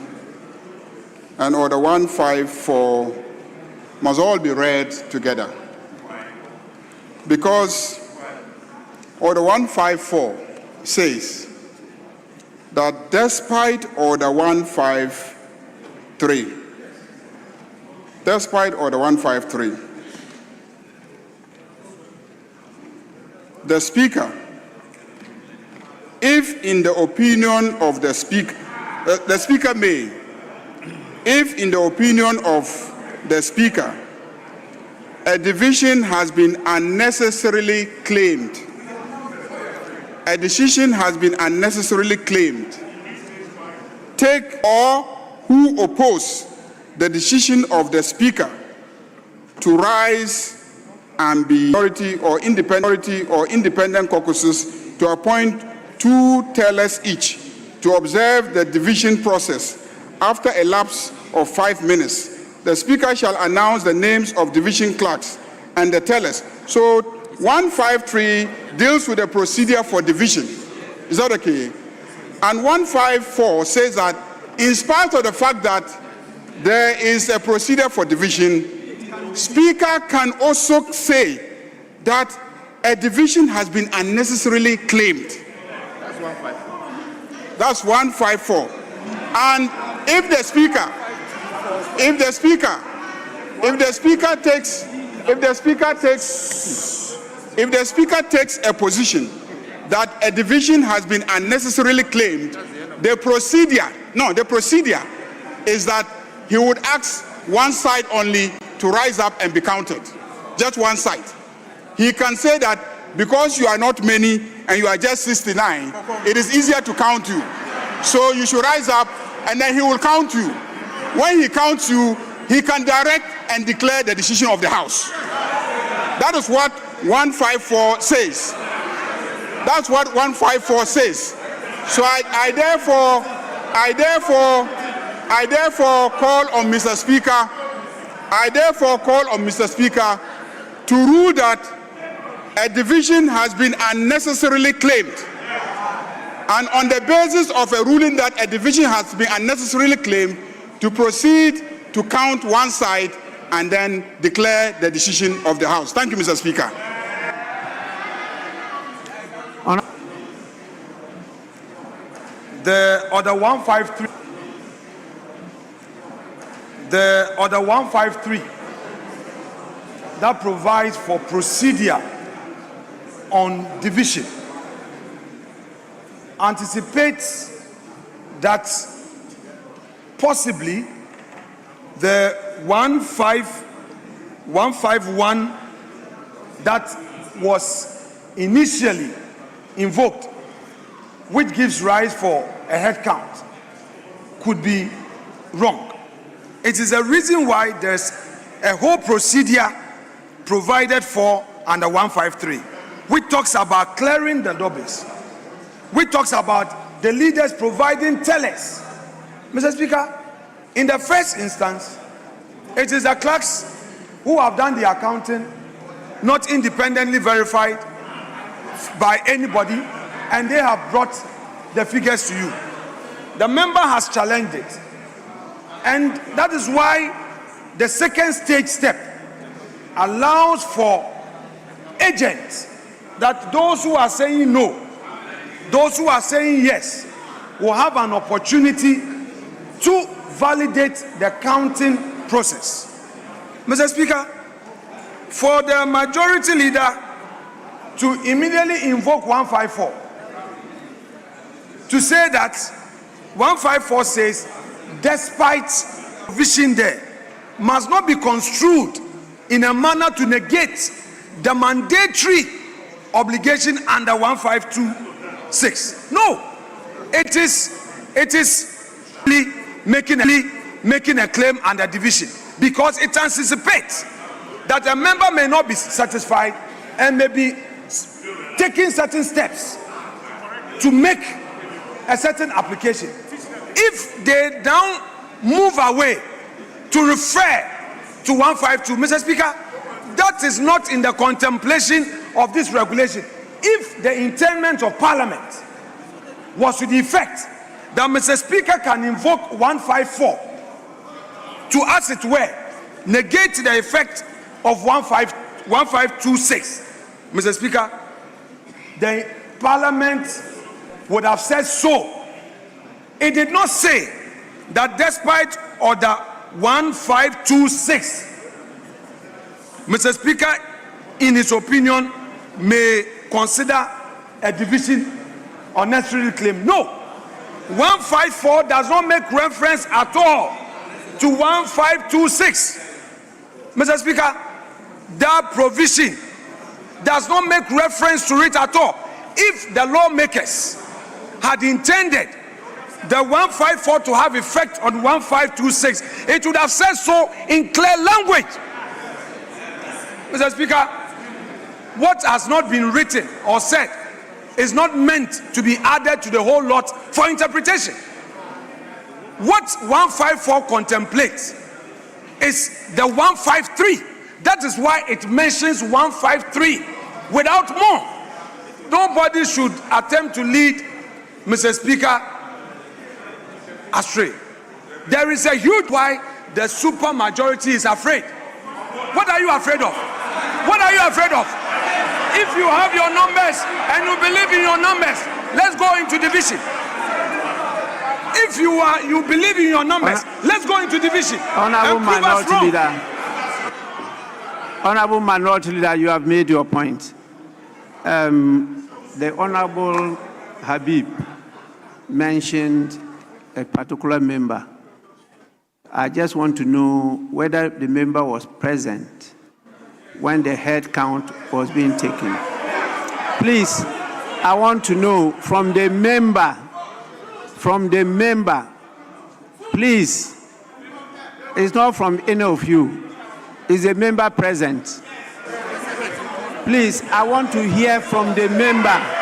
L: and Order 154 must all be read together. Because Order 154 says that despite Order 153, the Speaker, if in the opinion of the Speaker, the Speaker may, if in the opinion of the Speaker, a division has been unnecessarily claimed, a decision has been unnecessarily claimed, take or who oppose the decision of the Speaker to rise and be majority or independent caucuses to appoint 2 tellers each to observe the division process. After a lapse of 5 minutes, the Speaker shall announce the names of division clerks and the tellers. So 153 deals with the procedure for division. Is that okay? And 154 says that in spite of the fact that there is a procedure for division, Speaker can also say that a division has been unnecessarily claimed. That's 154. And if the Speaker takes a position that a division has been unnecessarily claimed, the procedure is that he would ask one side only to rise up and be counted. Just one side. He can say that because you are not many and you are just 69, it is easier to count you. So you should rise up and then he will count you. When he counts you, he can direct and declare the decision of the House. That is what 154 says. That's what 154 says. So I therefore call on Mr. Speaker to rule that a division has been unnecessarily claimed. And on the basis of a ruling that a division has been unnecessarily claimed, to proceed to count one side and then declare the decision of the House. Thank you, Mr. Speaker.
H: The Order 153. The Order 153 that provides for procedure on division anticipates that possibly the 151 that was initially invoked, which gives rise for a head count, could be wrong. It is a reason why there's a whole procedure provided for under 153, which talks about clearing the doubles, which talks about the leaders providing tellers. Mr. Speaker, in the first instance, it is the clerks who have done the accounting, not independently verified by anybody, and they have brought the figures to you. The member has challenged it. And that is why the second stage step allows for agents, that those who are saying no, those who are saying yes, will have an opportunity to validate the counting process. Mr. Speaker, for the majority leader to immediately invoke 154, to say that 154 says, despite vision there, must not be construed in a manner to negate the mandatory obligation under 1526. No, it is making a claim under division, because it anticipates that a member may not be satisfied and may be taking certain steps to make a certain application. If they don't move away to refer to 152. Mr. Speaker, that is not in the contemplation of this regulation. If the intendment of Parliament was to the effect that Mr. Speaker can invoke 154 to, as it were, negate the effect of 1526, Mr. Speaker, the Parliament would have said so. It did not say that despite Order 1526, Mr. Speaker, in his opinion, may consider a division unnecessarily claimed. No. 154 does not make reference at all to 1526. Mr. Speaker, that provision does not make reference to it at all. If the lawmakers had intended the 154 to have effect on 1526, it would have said so in clear language. Mr. Speaker, what has not been written or said is not meant to be added to the whole lot for interpretation. What 154 contemplates is the 153. That is why it mentions 153 without more. Nobody should attempt to lead, Mr. Speaker, astray. There is a huge why the super majority is afraid. What are you afraid of? What are you afraid of? If you have your numbers and you believe in your numbers, let's go into division. If you believe in your numbers, let's go into division.
A: Honorable Minority Leader. Honorable Minority Leader, you have made your point. The Honorable Habib mentioned a particular member. I just want to know whether the member was present when the head count was being taken. Please, I want to know from the member, please, it's not from any of you, is a member present? Please, I want to hear from the member.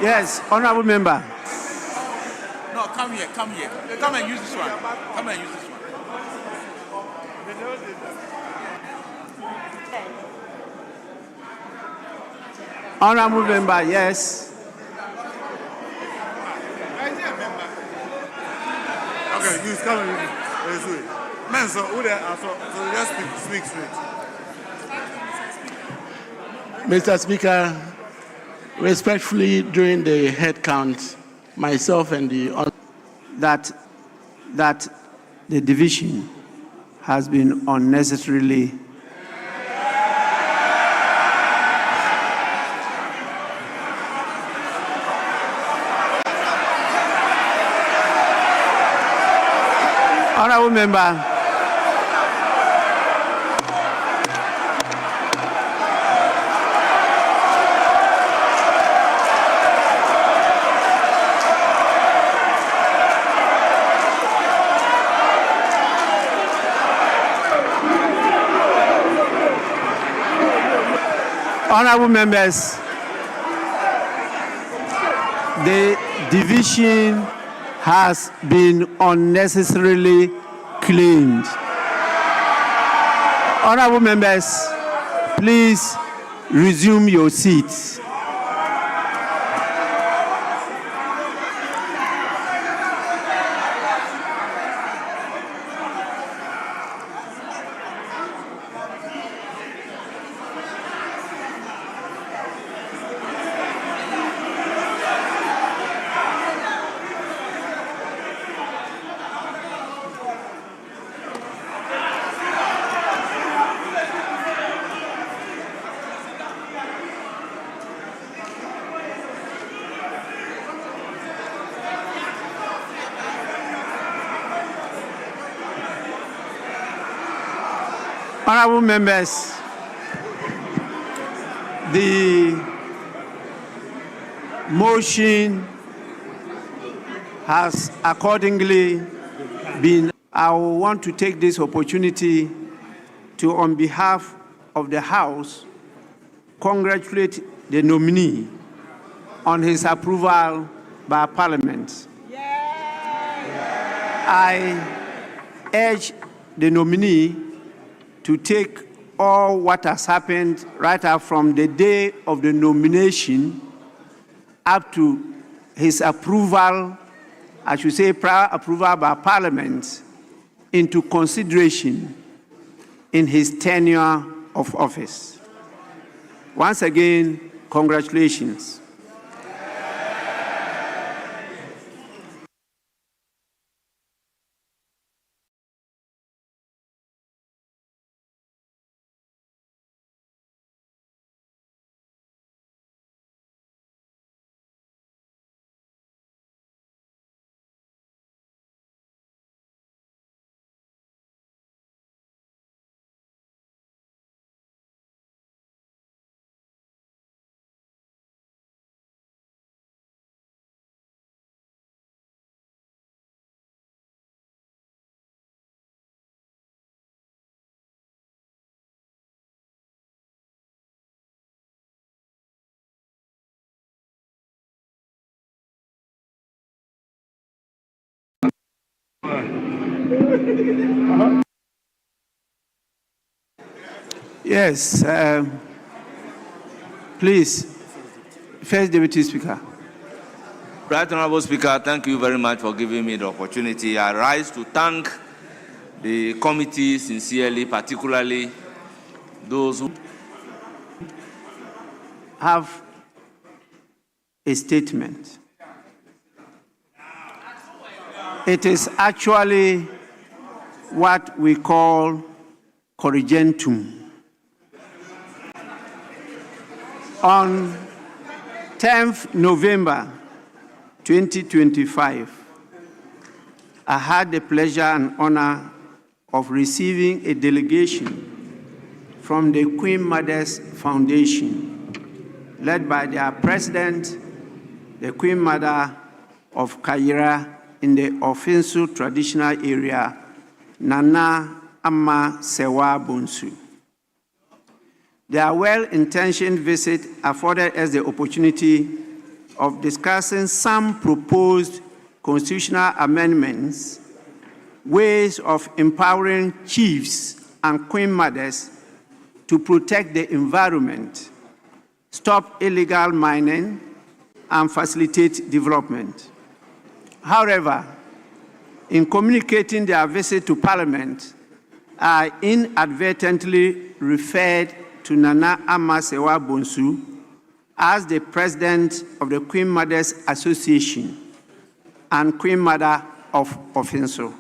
A: Yes, honorable member.
E: No, come here. Come and use this one. Come and use this one.
A: Honorable member, yes.
F: Okay, you come and use it. Man, so just speak straight.
N: Mr. Speaker, respectfully, during the head count, myself and
A: that the division has been unnecessarily honorable member. Honorable members, the division has been unnecessarily claimed. Honorable members, please resume your seats. Honorable members, motion has accordingly been. I want to take this opportunity to, on behalf of the House, congratulate the nominee on his approval by Parliament. I urge the nominee to take all what has happened right up from the day of the nomination up to his approval, I should say prior approval by Parliament, into consideration in his tenure of office. Once again, congratulations. Yes, please, First Deputy Speaker.
O: Right Honorable Speaker, thank you very much for giving me the opportunity. I rise to thank the committee sincerely, particularly those who
A: have a statement. It is actually what we call corrigentum. On 10th November 2025, I had the pleasure and honor of receiving a delegation from the Queen Mother's Foundation, led by their president, the Queen Mother of Kayira in the Ofinsu traditional area, Nana Ama Sewa Bonsu. Their well-intentioned visit afforded us the opportunity of discussing some proposed constitutional amendments, ways of empowering chiefs and queen mothers to protect the environment, stop illegal mining, and facilitate development. However, in communicating their visit to Parliament, I inadvertently referred to Nana Ama Sewa Bonsu as the president of the Queen Mothers Association and Queen Mother of Ofinsu.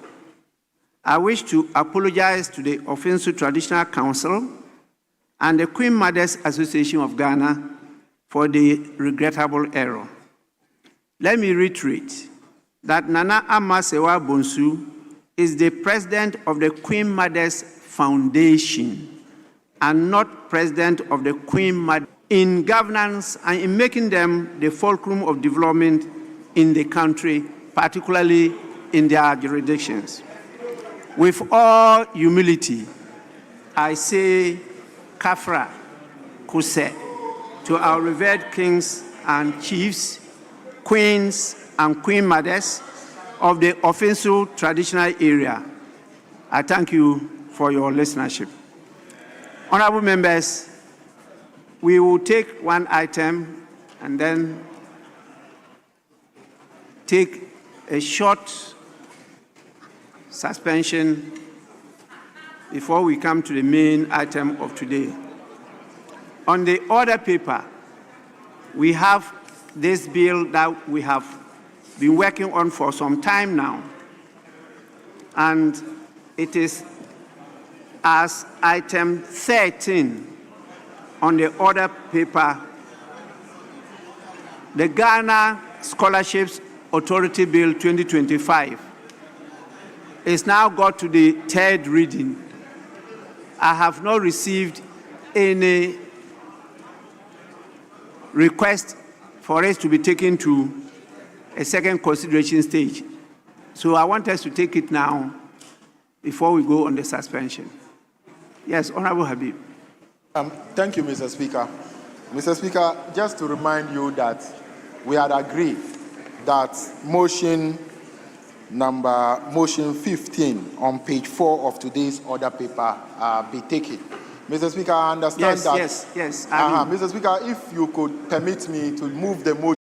A: I wish to apologize to the Ofinsu Traditional Council and the Queen Mothers Association of Ghana for the regrettable error. Let me reiterate that Nana Ama Sewa Bonsu is the president of the Queen Mothers Foundation and not president of the Queen Mother in governance and in making them the fulcrum of development in the country, particularly in their jurisdictions. With all humility, I say Kafra Kuse to our revered kings and chiefs, queens and queen mothers of the Ofinsu traditional area. I thank you for your listenership. Honorable members, we will take one item and then take a short suspension before we come to the main item of today. On the order paper, we have this bill that we have been working on for some time now, and it is as item 13 on the order paper, the Ghana Scholarships Authority Bill 2025 is now got to the third reading. I have not received any request for us to be taken to a second consideration stage. So I want us to take it now before we go on the suspension. Yes, Honorable Habib.
G: Thank you, Mr. Speaker. Mr. Speaker, just to remind you that we had agreed that motion 15 on page 4 of today's order paper be taken. Mr. Speaker, I understand that.
A: Yes.
G: Mr. Speaker, if you could permit me to move the motion.